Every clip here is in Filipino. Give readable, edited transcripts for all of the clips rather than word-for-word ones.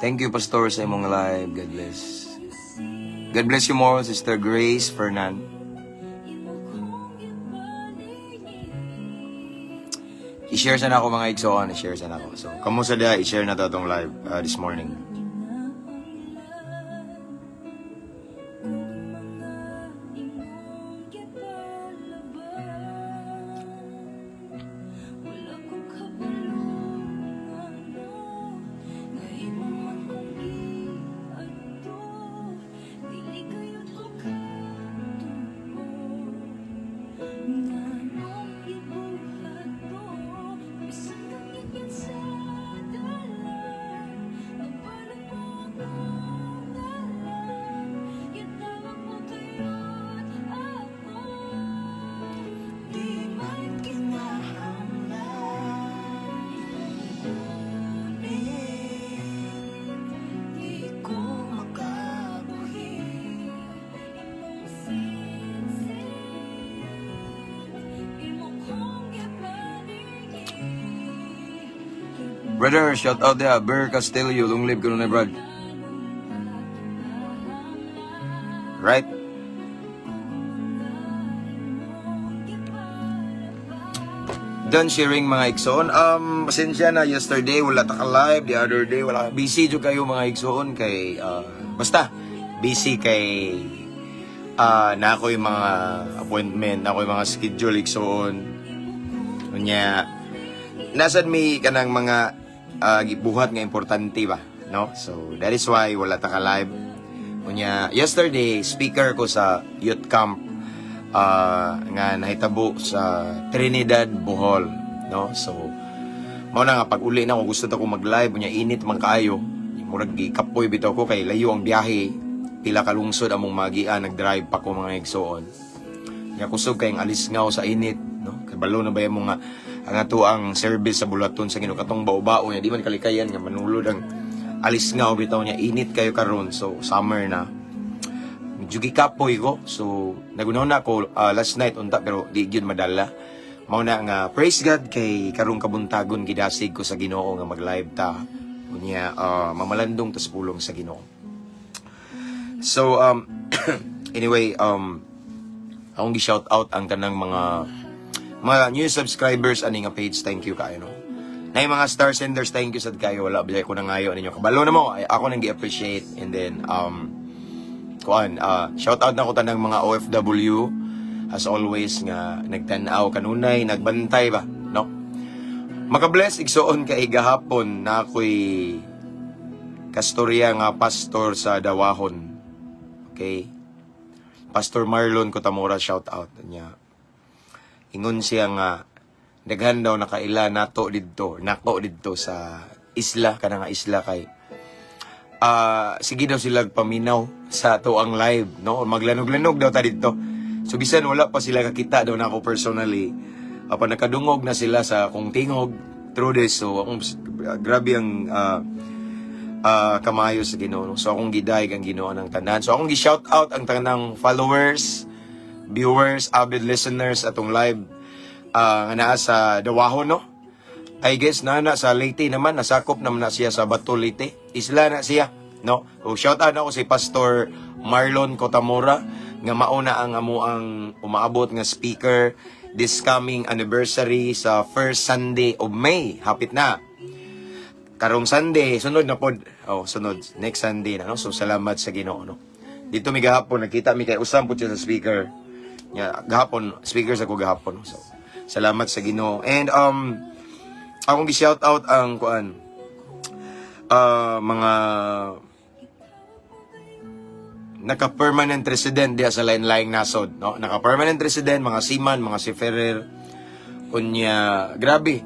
Thank you, Pastor, sa imong live. God bless. God bless you more, Sister Grace Fernan. I-share sana ako mga igsoon. I-share sana ako. So, kamusta dia? I-share na to itong live this morning. Brother, shout out there, Ber Castillo, long live ka nun Brad. Right? Done sharing mga igsoon. Pasensya na, yesterday wala ta ka live, the other day wala. Busy jo kayo mga igsoon kay basta busy kay na ako yung mga appointment, ako yung mga schedule igsoon. Unya nasad mi kanang mga gibuhat nga importante ba, no? So that is why wala ta ka live. Unya yesterday speaker ko sa youth camp nga nahitabo sa Trinidad, Bohol, no? So mao na nga pag uli na ko gusto ta ko mag-live unya init man kaayo. Murag gikapoy bitaw ko kay layo ang biyahe. Pila ka lungsod among magian nag-drive pa ko mga igsoon. Nya kusog kay ang alisngaw sa init, no? Kay balo na ba yung mga ang ato ang service sa bulaton sa Ginoo katong bao-bao nya di man kalikayan nga manulod ang alisngaw bitaw nya init kayo karon. So summer na medyo gikapoy ko, so nagunaw na ako last night unta pero di gyud madala. Mao na nga praise God kay karong kabuntagon gidasig ko sa Ginoo nga mag-live ta unya mamalandong tas pulong sa Ginoo. So anyway akong gi-shout out ang tanang mga new subscribers ani nga page, thank you kayo no. Nay mga star senders, thank you sad kayo, wala bilay ko nangayo ninyo kabalo na mo, ay ako nang gi-appreciate. And then shout out na ko tanang mga OFW as always nga nagtan-aw kanunay, nagbantay ba, no? Maka-bless igsoon kay gahapon na ako'y kastorya nga pastor sa Dawahon. Okay? Pastor Marlon Cotamora, shout out niya. Ingon siya nga daghan daw nakaila nako didto sa isla kana nga isla kay sige daw sila paminaw sa ato ang live, no? Maglanog-lanog daw ta dito. So bisan wala pa sila kakita daw nako personally. Pa nakadungog na sila sa kung tingog through this. So akong grabe ang kamayo sa Ginoo. So akong gidayeg ang Ginoo ng tanan. So akong gi-shout out ang tanang followers, viewers, avid listeners atong live nga naa sa Dawahon, no? I guess na sa Leyte naman, nasakop naman na siya sa Bato, Leyte. Isla na siya, no? O shout out ako si Pastor Marlon Cotamora nga mauna ang amuang umaabot nga speaker this coming anniversary sa first Sunday of May. Hapit na. Karong Sunday, sunod na pod. Sunod next Sunday na, no? So salamat sa Ginoo, no? Dito mi gahapon nakita mi kay usam pud siya sa speaker. Nya gahapon speaker sa ko gahapon. So salamat sa Ginoo. And akong gi-shout out ang mga naka-permanent resident diya sa lain-laing nasod, no? Naka-permanent resident, mga seaman, mga seafarer. Kunya, grabe,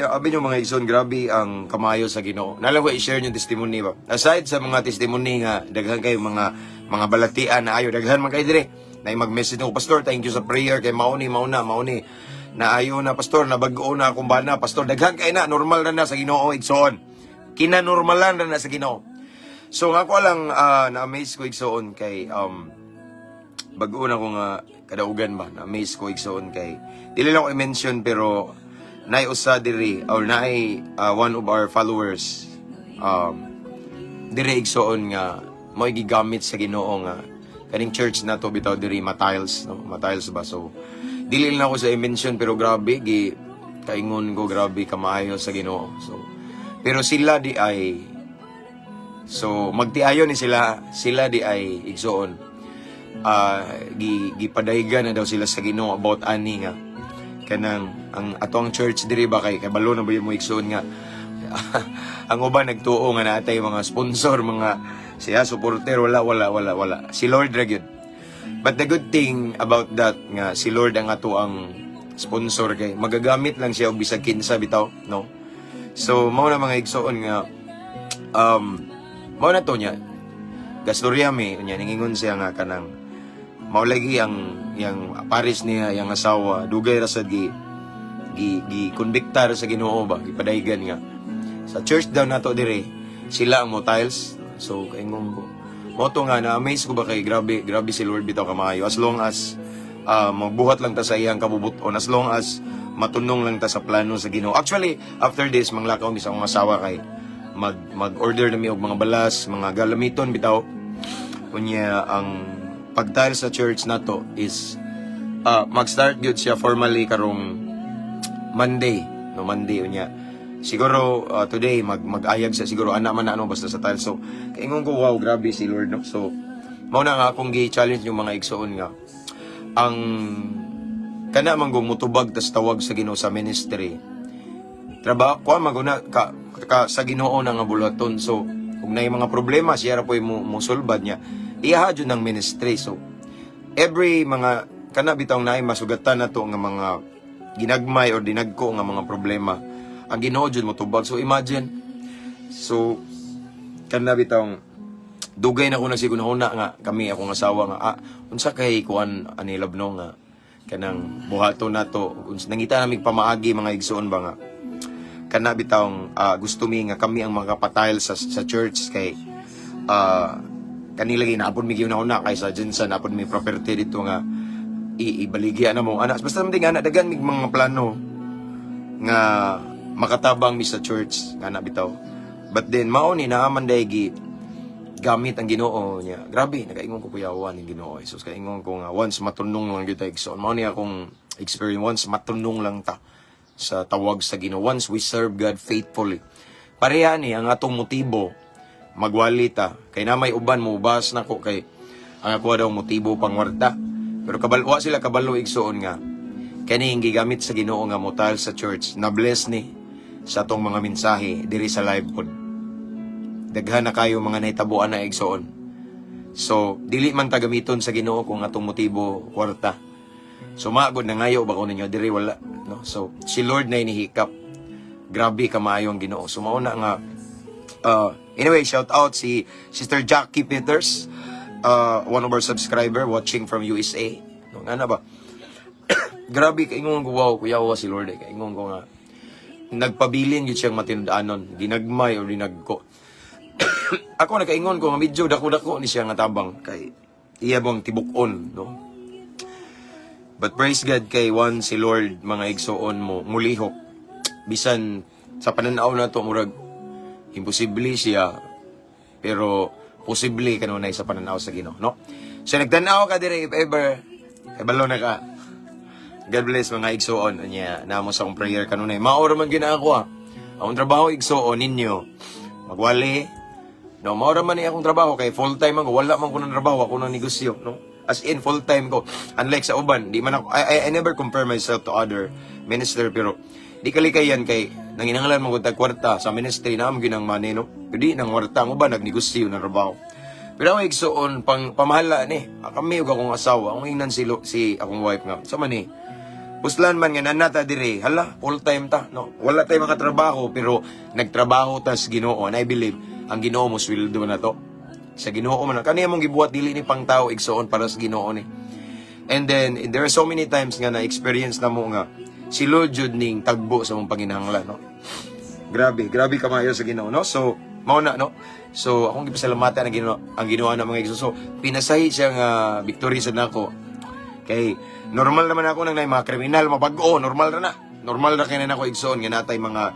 abi nyo mga ison, grabe ang kamayo sa Ginoo. Nalang ko i-share yung testimony ba? Aside sa mga testimony nga, daghan kayo mga balatian na ayo, daghan man kayo dire. Na mag-message ko, Pastor, thank you sa prayer, kay mauni. Na ayo na, Pastor, nabago na akong bana, Pastor, daghan kayo na, normal na sa Ginoo, igsoon. Kinanormalan na sa Ginoo. So nga ko lang, na-amaze ko igsoon kay, bago na ko nga, kadaugan ba, na-amaze ko igsoon kay, dili lang ko i-mention, pero, naay usa diri or naay one of our followers dire igsoon nga mo gigamit sa Ginoo nga kaning church na to bitaw diri Matiles, no? Matiles ba? So dili na ako sa i-mention pero grabe kaingon ko, grabe kamaayo sa Ginoo. So pero sila di ay magtiayon ni sila di ay igsoon gipadaygan na daw sila sa Ginoo about ani nga kanang ang atong church diri ba kay balo na ba yung mo igsoon nga ang uban nagtuo nga natay mga sponsor, mga siya supporter, wala si Lord ra gyud. But the good thing about that nga si Lord ang ato ang sponsor kay magagamit lang siya og bisag kinsa bitaw, no? So mao na mga igsoon nga mao na to nya gastorya mi nya ningingon siya nga kanang mao lagi yang paris niya yang asawa dugay ra sad gi konbiktar sa Ginoo ba gipadaygan nga sa church daw nato dire sila ang Matiles. So kaingon ko mo to nga na amaze ko ba kay grabe si Lord bitaw kamayo as long as magbuhat lang ta sa iyang kabubuton, as long as matunong lang ta sa plano sa Ginoo. Actually after this manglakaw mi sa akong asawa kay mag-order na mi og mga balas, mga galamiton bitaw unya ang pag-tile sa church nato is mag-start gyud siya formally karong Monday unya siguro today mag-ayag sa siguro ana man na ano basta sa tile. So kaingon ko wow grabe si Lord, no? So mao na nga akong gi-challenge yung mga igsoon nga ang kana man gumutubag tas tawag sa Ginoo sa ministry trabaho ko maguna ka sa Ginoo na nga bulaton. So kung nay mga problema siya ra poy mo sulbad niya iha jud ng ministry. So every mga kana bitaw nay masugatan nato nga mga ginagmay or dinagko nga mga problema ang Ginoo jud mo tubag. So imagine, so kana bitong dugay na ko na siguna nga kami akong asawa nga unsa kay kuan ani labno nga kanang buhaton nato unsa nangita namig pamaagi mga igsoon ba nga kana bitong gusto mi nga kami ang mga kapatile sa church kay kanila ginapon mi una kaysa dyan sa napon mi property dito nga ibaligya na mo anak basta man anak dagan mig mga plano nga makatabang mi sa church nga na bitaw. But then mao ni naaman day gamit ang Ginoo niya. Grabe nakaingon ko kuyawan ang Ginoo. So kaingon ko nga once matunong lang gyud ta igsoon. Mao ni akong experience once matunong lang ta sa tawag sa Ginoo. Once we serve God faithfully. Pareha ni ang atong motibo magwali ta kay na may uban mo ubas nako kay ang ako daw motibo pangwarta. Pero kabalwa sila kabalo igsoon nga kani gigamit sa Ginoo nga motal sa church na bless ni sa atong mga mensahe diri sa live pod. Daghan na kayo mga nahitabuan na igsoon. So dili man ta gamiton sa Ginoo kung atong motibo kwarta. So magod na ngayo ba ko ninyo diri wala, no? So si Lord na inihikap. Grabe kamayo ang Ginoo. So mao na nga anyway, shout out si Sister Jackie Peters, one of our subscriber watching from USA. No, nga na ba? Grabe, kaingon ko, wow, kuyawa si Lord. Kaingon ko nga, nagpabilin yun siyang matindanon. Ginagmay o dinagko. Ako nakaingon ko, nga medyo dako-dako ni siya nga tabang. Kay iya bang tibukon, no? But praise God kay one si Lord, mga igsoon mo, mulihok. Bisan sa pananaw na to, murag, imposible siya, pero posible kanunay sa pananaw sa Ginoo, no? So nagtanaw ka dire if ever balo na ka. God bless mga igsoon niya namo sa akong prayer kanunay. Mao ra man gina ako Ang trabaho igsoon ninyo magwali. No, mao ra man ni akong trabaho kay full time ako, wala man ko nang trabaho, ako nang negosyo, no? As in full time ko. Unlike sa uban, di man ako I never compare myself to other minister pero di kalikayan kay nanginahanglan mo tag kwarta sa ministry na am ginang money, no? Di nang kwarta mo ba nagnegosyo na trabaho. Pero ang igsoon pang pamahala ni kami ug akong asawa, akong ingnan si akong wife nga. Sa man ni Puslan man nga nanata dire, hala, full time ta, no? Wala tay makatrabaho pero nagtrabaho tas Ginoo. And I believe ang Ginoo mo sweldo na to. Sa Ginoo man kaniya mong gibuhat dili ni pang tao igsoon para sa Ginoo ni. And then there are so many times nga na experience na mo nga si Lord jud ning tagbo sa mong panginahanglan, no? Grabe kamayo sa Ginoo, no? So mao na, no? So akong gipasalamatan ang Ginoo na mga igsoon. So pinasahi siya nga victory sa nako. Kay normal naman ako nang mga kriminal mabag-o, normal ra na. Normal ra kay na ako igsoon nga natay mga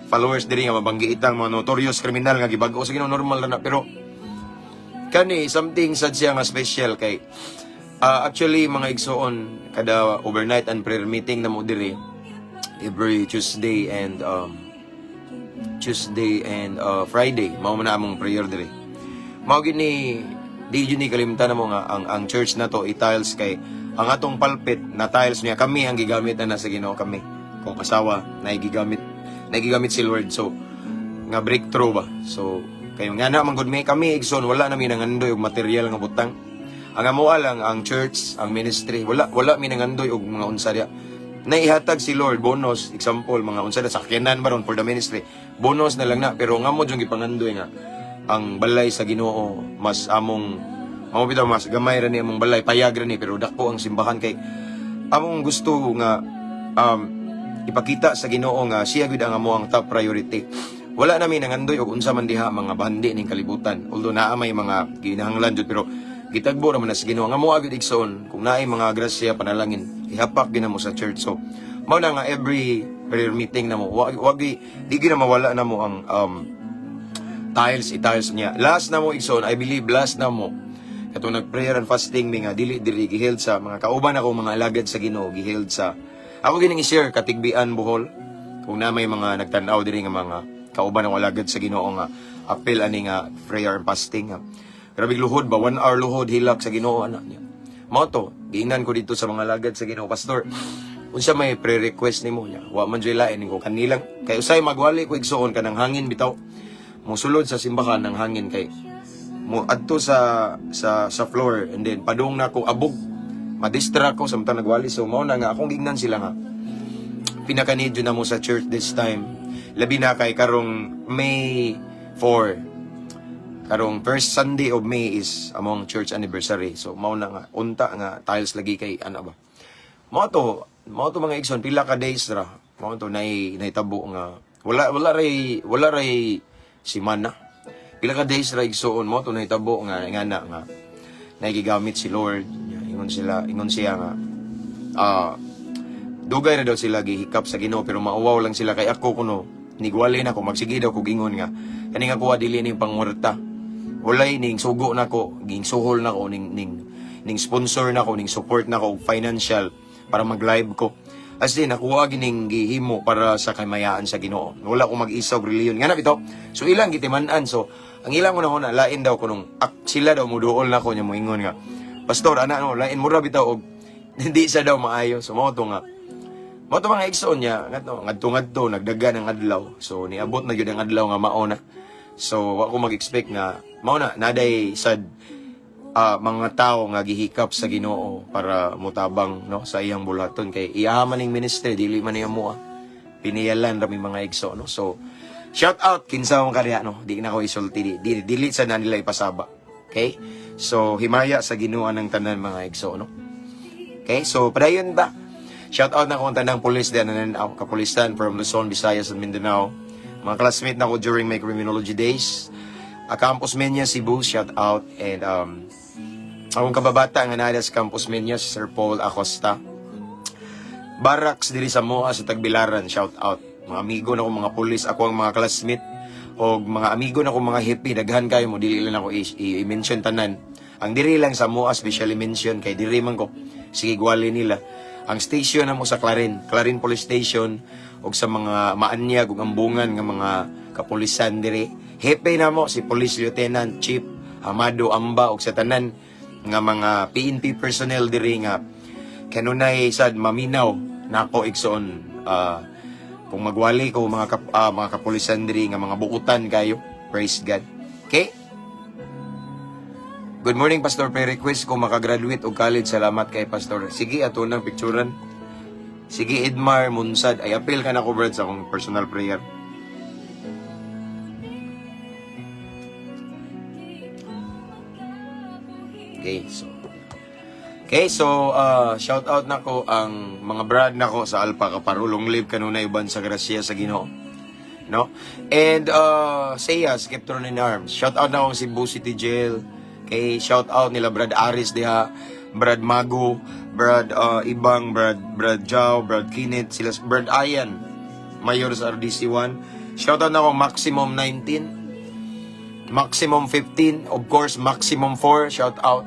followers diri nga mabanggi itang mga notorious criminal nga gibag-o sa Ginoo, normal ra na. Pero kani something sad siya nga special kay actually mga igsoon, kada overnight and prayer meeting na mo diri every Tuesday and Friday mao man na among prayer diri. Mao gini di jud ni kalimtan mo nga ang church na to i-tiles kay ang atong pulpit na tiles niya kami ang gigamit na sa Ginoo, kami kung asawa na gigamit si Lord. So nga breakthrough ba, so kayo nga na man gud may kami igsoon wala na mi nangandoy og material nga butang. Ang amoa lang ang church, ang ministry, wala mi nangandoy og mga unsa diya. Naihatag si Lord bonus, example mga unsa na sakyanan baron for the ministry, bonus na lang na, pero nga mo jung gipangandoy nga ang balay sa Ginoo mas among bitaw mas gamay ra ni among balay, payag ra ni, pero dako ang simbahan kay among gusto nga ipakita sa Ginoo nga siya gud ang amo ang top priority. Wala namin nangandoy og unsa man diha mga bandi ning kalibutan, although naa may mga ginahanglan jud, pero gitagbo ra man sa Ginoo nga mo agud igsoon kung naay mga grasya panalangin ihapak gyud mo sa church. So mao na nga every prayer meeting na mo wag di gyud na mawala na mo ang tiles niya. Last na mo igsoon, I believe last na mo katong nag-prayer and fasting mi nga dili giheld sa mga kauban ako mga alagad sa Ginoo, giheld sa ako gining i-share katigbian Bohol kung na may mga nagtan-aw diri nga mga kauban ako alagad sa Ginoo nga appeal ani nga prayer and fasting. Grabe luhod ba, 1 hour luhod hilak sa Ginoo ana niya. Mao to, giingnan ko dito sa mga alagad sa Ginoo, pastor. Unsa may pre-request nimo niya? Wa man jud lain ko kanilang kay usay magwali ko igsoon kanang hangin bitaw. Musulod sa simbahan ng hangin kay mo adto sa floor, and then padung na ko abog madistract ko samtang nagwali. So mao na nga akong gignan sila nga pinakanidyo na mo sa church this time, labi na kay karong May 4, karong first Sunday of May is among church anniversary. So mao na nga unta nga tiles lagi kay ana ba mao to mga igsoon, pila ka days ra mao to naitabo nga wala ray simana, pila ka days ra igsoon mo to nahitabo nga nagigamit si Lord. Ingon siya nga dugay na daw sila gihikap sa Ginoo, pero mauwaw lang sila kay ako kuno nigwali na ko magsige daw ko gingon nga kani nga kuha dili ning pangmurta, walay ning sugo na ko, ging suhol na ko ning sponsor na ko, ning support na ko financial para mag-live ko. As in, nakuha gining gihimo para sa kamayaan sa Ginoo. Wala ko mag-isa og reliyon. Nga na bitaw. So ilang gitiman-an. So ang ilang una lain daw ko nung sila daw muduol na ko nya moingon nga, pastor ana no lain mura bitaw og hindi sa daw maayo. So mao to mga igsoon niya ngadto nagdaga ng adlaw. So niabot na gyud ang adlaw nga mao na. So wa ko mag-expect nga mao na naday sad mga tao nga gihikap sa Ginoo para mutabang no sa iyang bulaton kay iyaman ning ministry dili man niya mo piniyalan rami mga igso no. So shout out kinsa mong karya no, di na ko isulti dili sa na nila ipasaba. Okay, so himaya sa Ginoo ng tanan mga igso no. Okay, so padayon ba shout out na ko tanang pulis din na kapulisan from Luzon, Visayas and Mindanao, mga classmate na ko during my criminology days, Campus Menyas Cebu, shout out. And akong kababata nga nada sa Campus Menyas, Sir Paul Acosta. Barracks diri sa Moa sa Tagbilaran, shout out. Mga amigo na ko mga pulis, ako ang mga classmate o mga amigo na ko mga hippie, daghan kayo mo, dili lang ako i-mention tanan. Ang diri lang sa Moa specially mention kay diri man ko sige gwali nila. Ang station na mo sa Clarin Police Station og sa mga maanyag ug ambungan nga mga kapulisan diri. Hepe na mo si Police Lieutenant Chief Amado Amba og sa tanan nga mga PNP personnel diri nga kanunay sad maminaw nako igsoon kung magwali ko mga kapulisan diri nga mga bukutan kayo. Praise God. Okay? Good morning, Pastor. Pre-request ko makagraduate og college. Salamat kay Pastor. Sige, ato nang picturean. Sige, Edmar Munsad. Ay, appeal ka na ko, Brad, sa akong personal prayer. Okay, so shout out na ko ang mga brad na ko sa Alpha Kaparulong Live kanunay uban sa grasya sa Ginoo. No? And Saya, Skeptron in Arms. Shout out na ko si Cebu City Jail. Okay, shout out nila Brad Aris diha, Brad Mago, Brad Ibang, Brad Jao, Brad Kinit, sila Brad Ayan, Mayor sa RDC1. Shoutout na ako maximum 19, maximum 15, of course maximum 4, shoutout.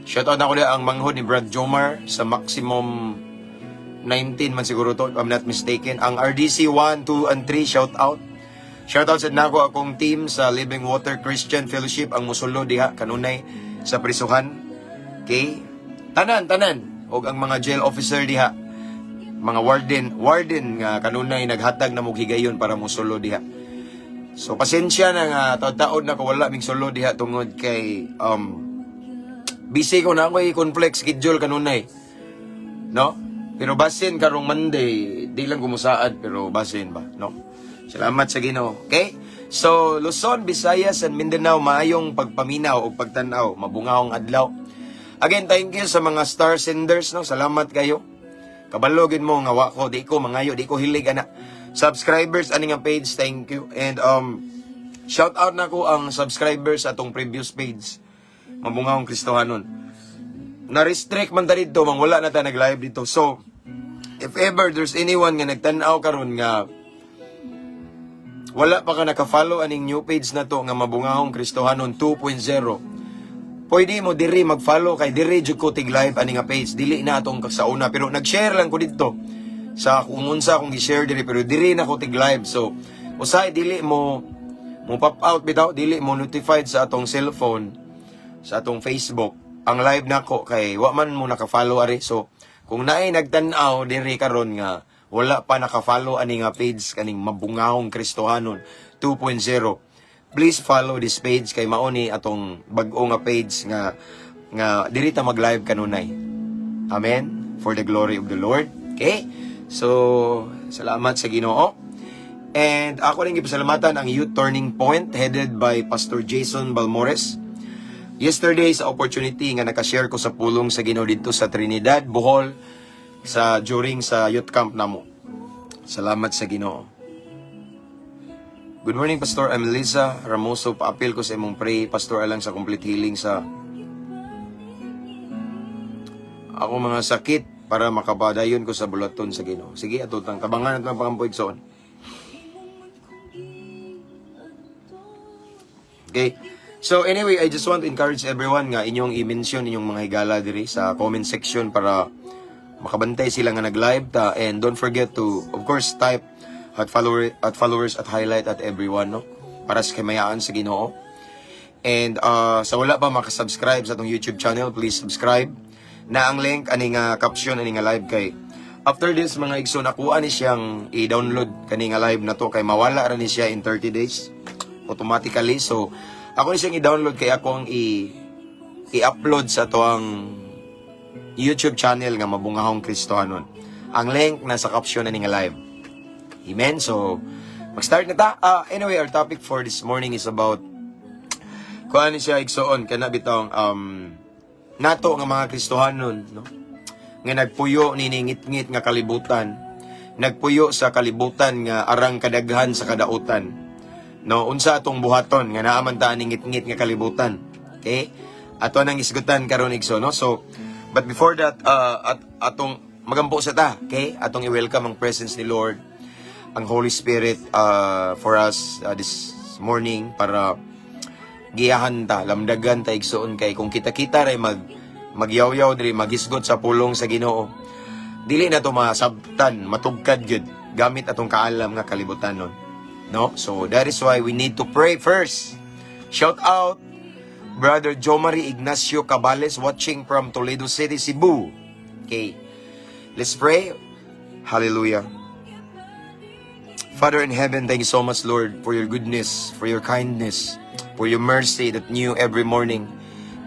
Shoutout na ako na ang manghod ni Brad Jomar sa maximum 19 man siguro to, if I'm not mistaken. Ang RDC 1, 2, and 3, shoutout. Shoutout sa nako akong team sa Living Water Christian Fellowship, ang musulo diha kanunay sa prisuhan. Okay? Tanan og ang mga jail officer diha, mga warden nga kanunay naghatag na mughigayon para musulo diha. So pasensya na nga taud-taod na ko wala ming sulo diha tungod kay busy ko na ako'y conflict schedule kanunay. No? Pero basin karong Monday, di lang gumusaad pero basin ba, no? Salamat sa Ginoo. Okay? So, Luzon, Visayas, and Mindanao, maayong pagpaminaw o pagtanaw, mabungahong adlaw. Again, thank you sa mga star senders, no? Salamat kayo. Kabalogin mo nga wako, di ko mangayo, di ko hilig ana. Subscribers ani nga page, thank you. And shout out na ko ang subscribers sa atong previous page. Mabungahong Kristohanon. Na-restrict man ta dito, mang wala na ta nag-live dito. So, if ever there's anyone nga nagtanaw karon nga wala pa ka naka-follow aning new page na to nga Mabungahong Kristohanon 2.0. Pwede mo diri mag-follow kay diri jud ko tig live ani nga page. Dili na atong sa una pero nag-share lang ko dito sa kung unsa akong gi-share diri pero diri na ko tig live. So usay dili mo pop out bitaw, dili mo notified sa atong cellphone, sa atong Facebook ang live nako kay wa man mo naka-follow ari. So kung naay nagtan-aw diri karon nga wala pa naka-follow ani nga page kaning Mabungahong Kristohanon 2.0. Please follow this page kay mao ni atong bag-o nga page nga diri ta mag-live kanunay. Amen. For the glory of the Lord. Okay? So, salamat sa Ginoo. And ako rin gipasalamatan ang Youth Turning Point headed by Pastor Jason Balmores. Yesterday sa opportunity nga naka-share ko sa pulong sa Ginoo dito sa Trinidad, Bohol, during sa youth camp namo. Salamat sa Ginoo. Good morning, Pastor. I'm Lisa Ramoso. Paapil ko sa imong pray, Pastor, alang sa complete healing sa ako mga sakit para makabadayon ko sa bulaton sa Ginoo. Sige, atutang tabangan at pangkampoy soon. Okay. So anyway, I just want to encourage everyone nga inyong i-mention inyong mga higala diri sa comment section para makabantay sila nga nag-live ta. And don't forget to, of course, type at followers at highlight at everyone, no? Para sa kamayaan sa Ginoo. And sa wala pa makasubscribe sa atong YouTube channel, please subscribe. Na ang link ani nga caption ani nga live kay after this mga igsoon nakuha ni siyang i-download kani nga live na to kay mawala ra ni siya in 30 days automatically. So ako ni siyang i-download kay akong i-upload sa tuang YouTube channel nga Mabungahong Kristohanon. Ang link nasa caption ani nga live. Amen. So mag-start na ta. Anyway, our topic for this morning is about kuha ni siya igsoon kana bitong nato nga mga Kristohanon, no? Nga nagpuyo ni ngit-ngit nga kalibutan. Nagpuyo sa kalibutan nga arang kadaghan sa kadautan. No, unsa atong buhaton nga naaman ta ni ngit-ngit nga kalibutan. Okay? Ato nang isgutan karon igso, no? So, but before that, atong magampo sa ta, okay? Atong i-welcome ang presence ni Lord, ang Holy Spirit for us this morning para giyahan ta, lamdagan ta igsoon kay kung kita-kita ray magyaw-yaw diri magisgot sa pulong sa Ginoo. Dili na to masabtan, matugkad gyud gamit atong kaalam nga kalibutanon. No? So that is why we need to pray first. Shout out Brother Jomari Ignacio Cabales watching from Toledo City, Cebu. Okay. Let's pray. Hallelujah. Father in heaven, thank you so much, Lord, for your goodness, for your kindness, for your mercy that new every morning.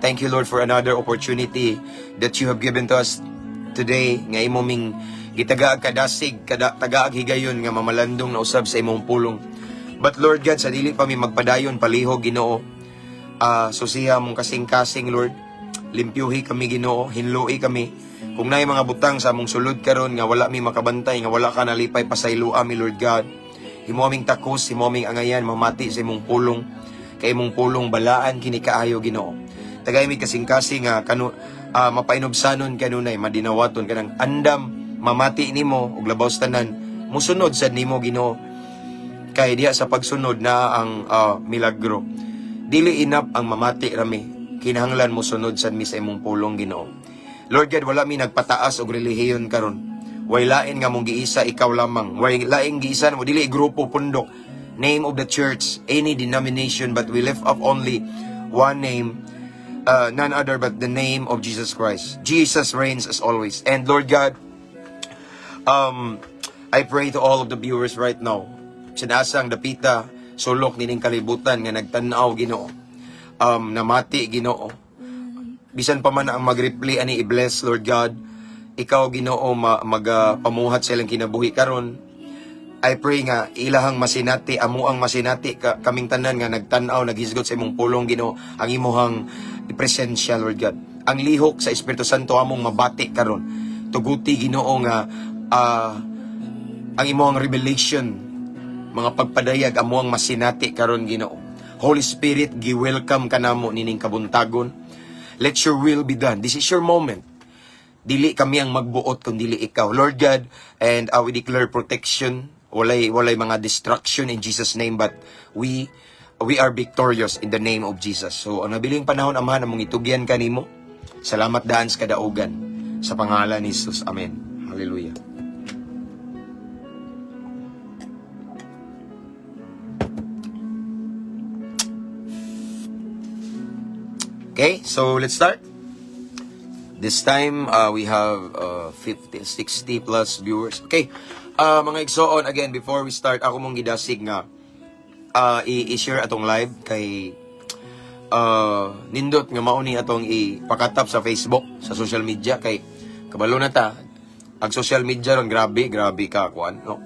Thank you, Lord, for another opportunity that you have given to us today. Nga imong gitagaag kadasig, tagaag higayon nga mamalandong na usab sa imong pulong. But Lord God, sa dili pa mi magpadayon palihog Ginoo. Susiha mong kasing-kasing, Lord. Limpyuhi kami Ginoo, hinloi kami. Kung naay mga butang sa among sulod karon nga wala mi makabantay, nga wala ka nalipay pasaylo ami, Lord God. Himo aming takos, himo aming angayan, mamati sa imong pulong. Kay imong pulong balaan kini kaayo Ginoo. Tagay mi kasing-kasing nga mapainobsanon kanunay, madinawaton kanang andam mamati nimo ug labaw tanan musunod sad nimo Ginoo. Kay diha sa pagsunod na ang milagro. Dili inap ang mamati rami. Kinahanglan mo sunod sa misa imong pulong, Ginoo. Lord God, wala mi nagpataas og relihiyon karon. Way lain nga mong giisa ikaw lamang. Way laing giisa mo dili grupo pundok. Name of the church, any denomination, but we lift up only one name, none other but the name of Jesus Christ. Jesus reigns as always. And Lord God, I pray to all of the viewers right now. Sinasang dapita, sulok nining kalibutan nga nagtanaw, Ginoo. Namati, Ginoo. Bisan pa man ang mag-reply ani i-bless, Lord God. Ikaw, Ginoo, magpamuhat silang kinabuhi karon. I pray nga ilahang masinati, amuang masinati kaming tanan nga nagtanaw, naghisgot sa imong pulong, Ginoo, ang imuhang presensya, Lord God. Ang lihok sa Espiritu Santo among mabati karon. Tuguti, Ginoo, nga ang imuhang revelation, mga pagpadayag amuang masinati karon, Ginoo. Holy Spirit, gi-welcome kanamo nining kabuntagon. Let your will be done. This is your moment. Dili kami ang magbuot kung dili ikaw, Lord God, and we declare protection. Walay mga destruction in Jesus' name, but we are victorious in the name of Jesus. So, ang nabiling panahon, Amahan, among itugyan kanimo. Salamat daan sa kadaugan. Sa pangalan ni Jesus. Amen. Hallelujah. Okay, so let's start. This time, we have 50, 60 plus viewers. Okay, mga igsoon, again, before we start, ako mong gidasig nga i-share atong live kay nindot nga mauni atong ipakatap sa Facebook, sa social media, kay kabalo na ta, ang social media ron, grabe ka, kuan, no?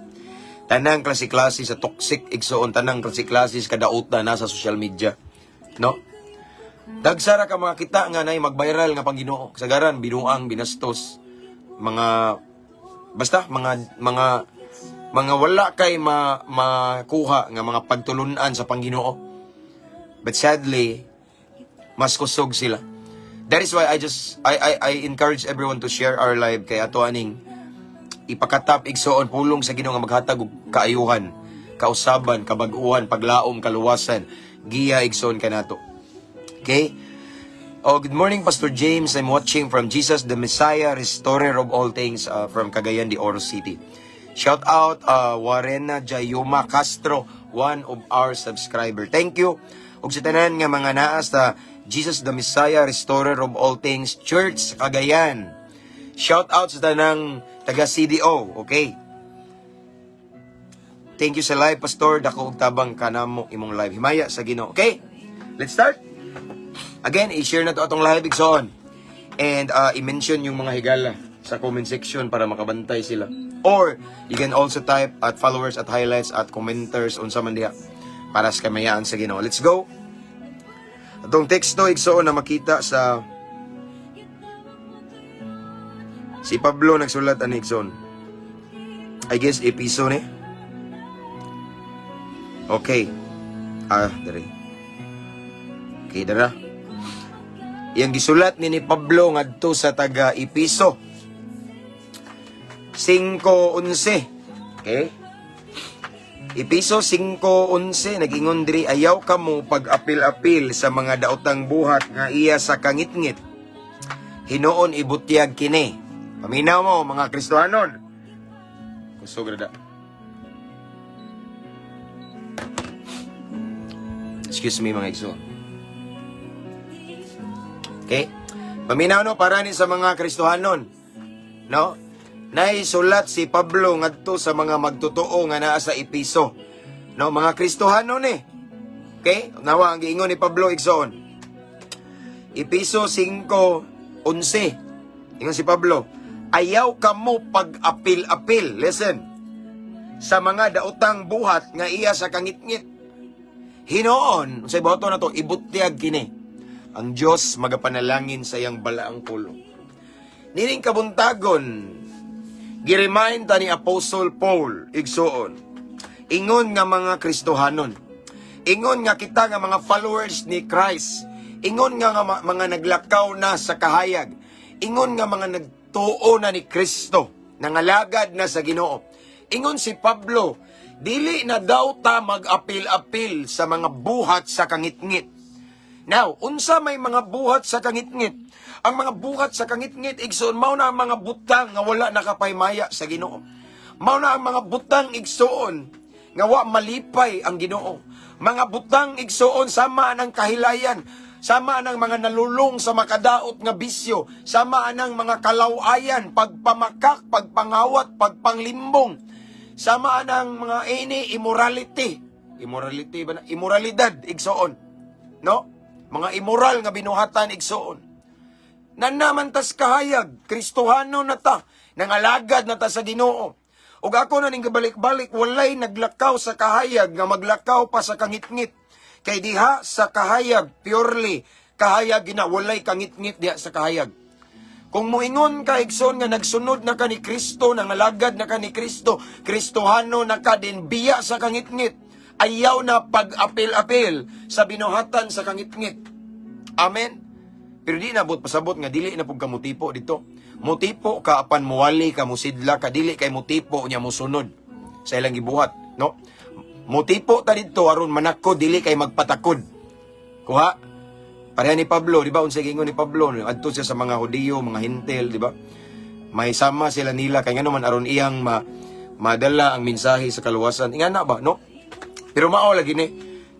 Tanang klase-klase sa toxic igsoon, tanang klase-klase sa kadauta na sa social media, no? Dagsara ka mga kita nga nay mag-viral nga Panginoon. Kasagaran binuang, binastos, basta mga wala kay makuha nga mga pagtulunan sa Panginoon. But sadly, mas kusog sila. That is why I encourage everyone to share our live kay ato aning ipakatap igsoon pulong sa Ginoo nga maghatag og kaayuhan, kausaban, kabag-uhan, paglaom, kaluwasan, giya igsoon kanato. Okay? Oh, good morning, Pastor James. I'm watching from Jesus, the Messiah, Restorer of all things, from Cagayan de Oro City. Shout out, Warena Jayuma Castro, one of our subscriber. Thank you. Ug sa tanan nga mga naa sa Jesus, the Messiah, Restorer of all things, Church Cagayan. Shout out sa tanang taga CDO. Okay? Thank you sa live, Pastor. Dako og tabang kanamo imong live. Himaya sa Ginoo. Okay? Let's start. Again, i-share na to atong live igsoon. And i-mention yung mga higala sa comment section para makabantay sila. Or, you can also type at followers, at highlights, at commenters, unsa man diha. Para sa kamayaan sa Ginoo. Let's go! Atong teksto igsoon na makita sa si Pablo nagsulat ani igsoon. I guess episo ni. Okay. Dere. Okay, dara. Yang gisulat ni Pablo ngadto sa taga Episo 5:11. Okay? Episo 5:11 nagingon diri, ayaw kamo pag-apil-apil sa mga daotang buhat nga iya sa kangitngit. Hinuon ibutyag kini. Paminaw mo mga Kristohanon. Kusog rada. Excuse me mga igsoon. Okay? Paminaw no, para ni sa mga Kristohanon. No? Naisulat si Pablo ngadto sa mga magtotoo nga naa sa Episo. No, mga Kristohanon Okay? Nawa ang giingon ni Pablo igsoon. Episo 5:11. Ingon si Pablo, ayaw kamo pag-apil-apil. Listen. Sa mga daotang buhat nga iya sa kangitngit. Hinoon, sa iboto na to, ibutyag kini. Ang Diyos magapanalangin sa iyang balaang pulong. Nining kabuntagon, giremind ta ni Apostle Paul, igsoon. Ingon nga mga Kristohanon. Ingon nga kita nga mga followers ni Christ. Ingon nga mga naglakaw na sa kahayag. Ingon nga mga nagtuo na ni Kristo. Nangalagad na sa Ginoo. Ingon si Pablo, Dili na daw ta mag-apil-apil sa mga buhat sa kangitngit. Now, unsa may mga buhat sa kangitngit? Ang mga buhat sa kangitngit, igsoon, mao na ang mga butang nga wala nakapaymaya sa Ginoo. Mao na ang mga butang igsoon nga wa malipay ang Ginoo. Mga butang igsoon sama ng kahilayan, sama ng mga nalulong sa makadaot nga bisyo, sama ng mga kalawayan, pagpamakak, pagpangawat, pagpanglimbong, sama ng mga immorality. Immorality ba na? Immoralidad, igsoon. No? Mga immoral nga binuhatan, igsoon. Nanamantas kahayag, Kristohano na ta, nangalagad na ta sa Ginoo. Ug ako na ning gabalik-balik, walay naglakaw sa kahayag nga maglakaw pa sa kangitngit. Kay diha sa kahayag, purely kahayag gina, walay kangitngit diha sa kahayag. Kung muingon ka igsoon nga nagsunod na ka ni Kristo, nangalagad na ka ni Kristo, Kristohano na ka din biya sa kangitngit, ayaw na pag-apil-apil sa binuhatan sa kangitngit. Amen. Pero di nabot pasabot nga dili na pug ka motipo dito. Motipo ka apan muwali ka musidla ka, dili kay motipo nya mosunod sa ilang gibuhat, no? Motipo ta dito aron manako, dili kay magpatakod. Kuha. Pareha ni Pablo, di ba? Unsa gingon ni Pablo, adto siya sa mga Hudiyo, mga Hintil, di ba? May sama sila nila kay ngano man aron iyang madala ang mensahe sa kaluwasan. Ingana ba, no? Pero mao lagi ni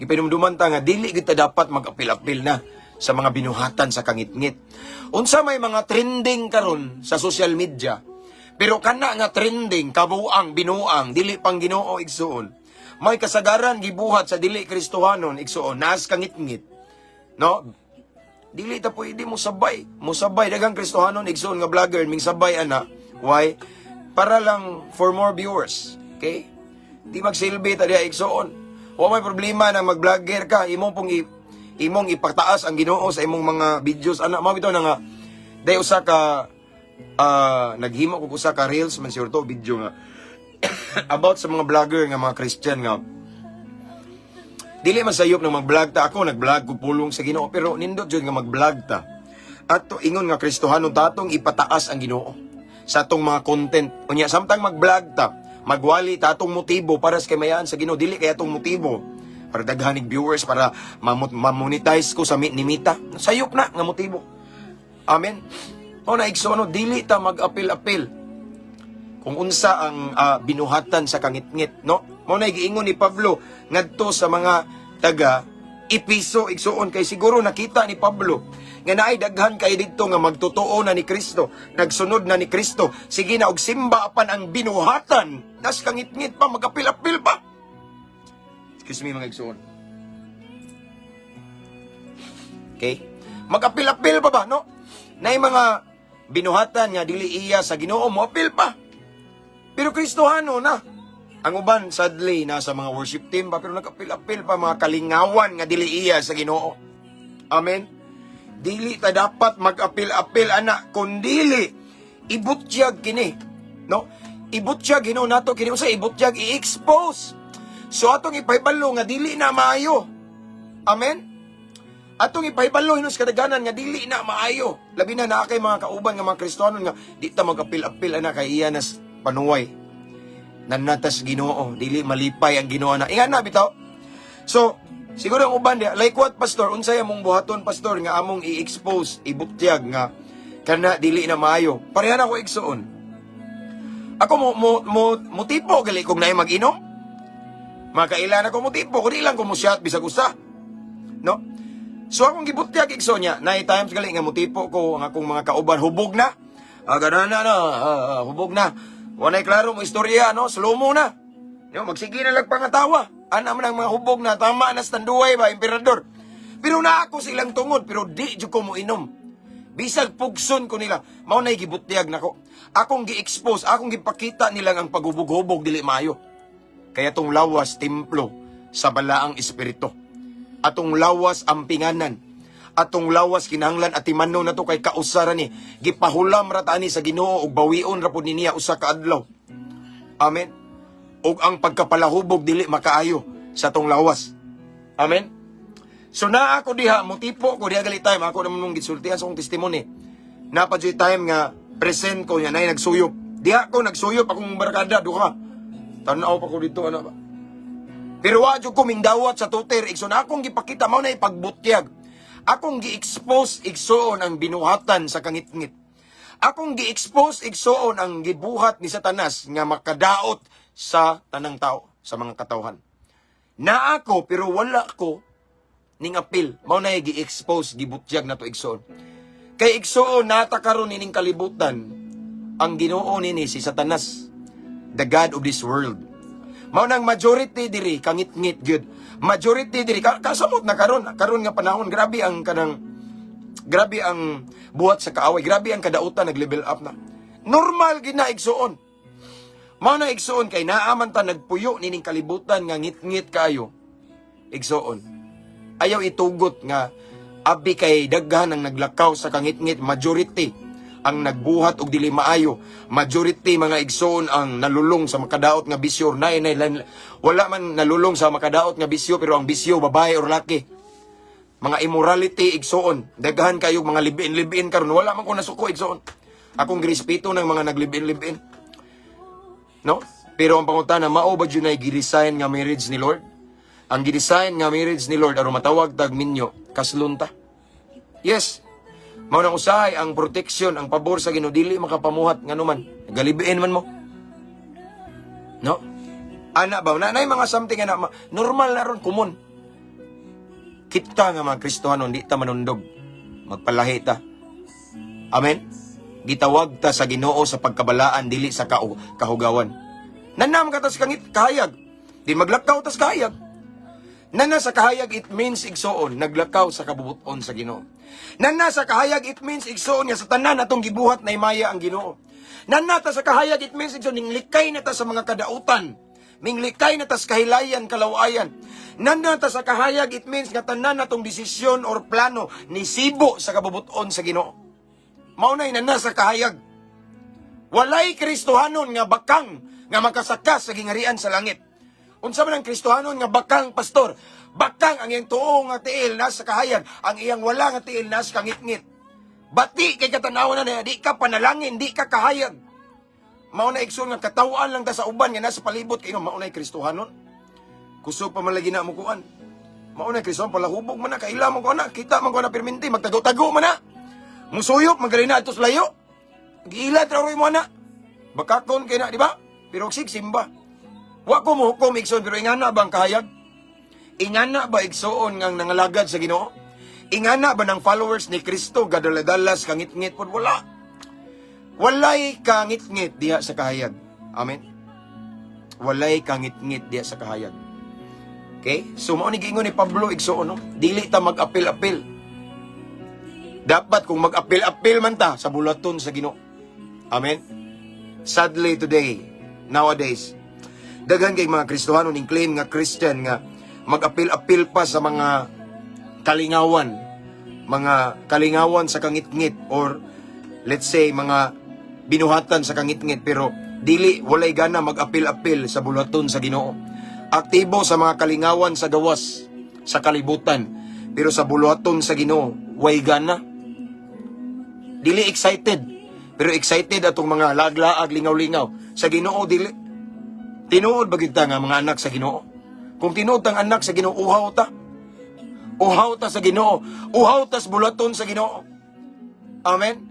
gipanumduman ta nga dili kita dapat mag-apil-apil na sa mga binuhatan sa kangitngit. Unsa may mga trending karon sa social media. Pero kana nga trending, kabuang, binuang, dili pang Ginoo igsuon. May kasagaran gibuhat sa dili Kristohanon igsuon, naas kangitngit. No? Dili ta pwede mo sabay. Mo sabay daghang Kristohanon igsoon nga vlogger ming sabay ana. Why? Para lang for more viewers. Okay? Di magsilbi ta diha igsoon. Wa may problema na mag-vlogger ka, imong ipataas ang Ginoo sa imong mga videos ana. Mao bitaw na nga day usa ka naghimo ko usa ka reels man siguro to video nga about sa mga vlogger nga mga Christian nga dili man sayop nang mag-vlog ta. Ako nag-vlog ko pulong sa Ginoo, pero nindot jud nga mag-vlog ta. At to ingon nga Kristohanon tatong ipataas ang Ginoo sa atong mga content. Unya samtang mag-vlog ta, magwali ta atong motibo para sa kamayaan sa Ginoo, dili kay atong motibo para daghanig viewers, para ma-monetize ko sa nimita. Sayop na nga motibo. Amen. O na igsoon, dili ta mag-apil-apil kung unsa ang binuhatan sa kangitngit, no? Mo na giingon ni Pablo ngadto sa mga taga Episo igsuon, kay siguro nakita ni Pablo nga naay daghan kay didto nga magtotoo na ni Kristo, nagsunod na ni Kristo. Sige na og simba apan ang binuhatan nas kangitngit pa, magapil-apil pa. Excuse me mga igsuon. Okay? Magapil-apil pa ba, no? Naay mga binuhatan nga dili iya sa Ginoo, mo apil pa. Pero Kristohano na. Ang uban, sadly, nasa mga worship team pa, pero nagapil-apil pa mga kalingawan nga dili iya sa Ginoo. Amen? Dili ta dapat mag-apil-apil, anak, kundili, ibutyag kini. No? Ibutyag, Ginoo nato, kini sa ibutyag, i-expose. So, atong ipahibalo nga dili na maayo. Amen? Atong ipahibalo, hinos kadaganan nga dili na maayo. Labi na kay mga kauban nga mga Kristohanon nga, di ta mag-apil-apil, anak, kay iya nas panuway. Nanatas Ginoo, dili malipay ang Ginoo na. Ingan na bitaw. So, siguro ang uban dia, like what pastor, unsay among buhaton pastor nga among i-expose, ibutyag nga kana dili na maayo. Pareha na ko igsuon. Ako mo tipo gali kung naay mag-inom. Makailan ako mo tipo, kundi lang ko mo shot bisag usa. No? So akong gibutyag igsuon niya, naay times gali nga mo tipo ko ang akong mga kauban hubog na. Ganana na, hubog na. Wanay klaro mo istorya, no? Slow mo na. Yo, magsige na lang pangatawa. Ana man ang mga hubog na, tama na standuhay ba, emperador. Pero na ako silang tungod, pero di jud ko mo inom. Bisag pugson ko nila, mao nay gibutyag nako. Akong gi-expose, akong gipakita nila ang paghubog-hubog dili maayo. Kaya tong lawas templo sa balaang espiritu. Atong lawas ampinganan. Atong lawas kinahanglan at timanong na to kay kausara ni. Gipahulam ratani sa Ginoo ug bawion ra pud niya usa ka adlaw. Amen. Ug ang pagkapalahubog dili makaayo sa tong lawas. Amen. So na ako diha, motipo ko diha gali time ako namang gisultihan sa akong testimony. Napadyoy time nga present ko nya nay nagsuyop. Diha ko nagsuyop akong barkada duha. Tanaw pa ko dito ana ba. Pero wa jud ko mingdawat sa Twitter, igsoon akong gipakita mao na ipagbutyag. Akong gi-expose igsoon ang binuhatan sa kangitngit. Akong gi-expose igsoon ang gibuhat ni Satanas nga makadaot sa tanang tao, sa mga katawhan. Na ako pero wala ko ning apil. Mao na gi-expose gibutyag nato igsoon. Kay igsoon nata karon ining kalibutan ang Ginoo nini si Satanas, the God of this world. Mao nang majority diri kangit-ngit gyud. Majority diri kasamot na karon nga panahon, grabe ang buhat sa kaaway, grabe ang kadautan, nag-level up na. Normal gid na igsuon. Mao na igsuon kay naaman ta nagpuyo nining kalibutan nga ngit-ngit kaayo. Igsuon. Ayaw itugot nga abi kay daghan ang naglakaw sa kangit-ngit, majority ang nagbuhat og dili maayo, majority mga igsoon ang nalulong sa makadaot nga bisyo. Wala man nalulong sa makadaot nga bisyo, pero ang bisyo babae or laki. Mga immorality igsoon, daghan kayo mga libin karon, wala man ko nasuko igsoon. Akong girespeto ng mga naglibin. No? Pero ang pangutana, mao ba yun ay gidesign nga marriage ni Lord? Ang gidesign nga marriage ni Lord aron matawag tag minyo kaslunta. Yes. Mao nang usahay ang protection, ang pabor sa Ginoo, dili makapamuhat nganuman. Galibiin man mo. No? Ana ba na mga something ana normal na ron, common. Kita nga mga Kristohano di ta manundog. Magpalahi ta. Amen. Gitawag ta sa Ginoo sa pagkabalaan, dili sa kahugawan. Nanam ka ta sa kangit kahayag. Di maglakaw ta sa kahayag. Nana sa kahayag, it means igsoon, naglakaw sa kabubuton sa Ginoo. Nana sa kahayag, it means igsoon nga sa tanan atong gibuhat na imaya ang Ginoo. Nana ta sa kahayag, it means igsoon, ninglikay na ta sa mga kadautan. Minglikay na ta sa kahilayan, kalawayan. Nana ta sa kahayag, it means nga tanan atong desisyon or plano ni sibo sa kabubuton sa Ginoo. Maunay nana sa kahayag. Walay Kristohanon nga bakang nga makasakas sa gingarian sa langit. Unsa man ang Kristohanon nga bakang pastor, bakang ang iyang tuo nga tiil nasa kahayag, ang iyang wala nga tiil nasa kangit-ngit. Bati kay katanawon na di ka panalangin, di ka kahayag. Mao na igsoon nga katawaan lang ta sa uban nga nasa palibot kay mao na Kristohanon. Kusog pa man lagi na mo kuan. Mao na Kristohanon palahubog man na kaila mo ko na, kita man ko na perminti, magtago-tago man na. Musuyop magali na atos layo. Giila traroy mo na. Bakakon kay na, di ba? Pero simba. Wa ko mo hukom igsoon, pero ingana ba ang kahayag? Ingana ba igsoon ngang nangalagad sa Ginoo? Ingana ba ng followers ni Kristo gadaladalas kangit-ngit pod? Wala. Walay kangit-ngit diha sa kahayag. Amen. Walay kangit-ngit diha sa kahayag. Okay? So mao ni giingon ni Pablo igsoon, no? Dili ta mag-apil-apil. Dapat kung mag-apil-apil man ta sa bulaton sa Ginoo. Amen. Sadly today, nowadays, daghan kay mga Kristohano ning claim nga Christian nga mag-apil-apil pa sa mga kalingawan sa kangit-ngit, or let's say mga binuhatan sa kangit-ngit, pero dili walay gana mag-apil-apil sa bulaton sa Ginoo. Aktibo sa mga kalingawan sa gawas sa kalibutan, pero sa bulaton sa Ginoo way gana. Dili excited, pero excited atong mga laglaag, lingaw-lingaw sa Ginoo. Dili tinuod ba kita nga mga anak sa Ginoo? Kung tinuod tang anak sa Ginoo, uhaw ta. Uhaw ta sa Ginoo. Uhaw ta sa bulaton sa Ginoo. Amen.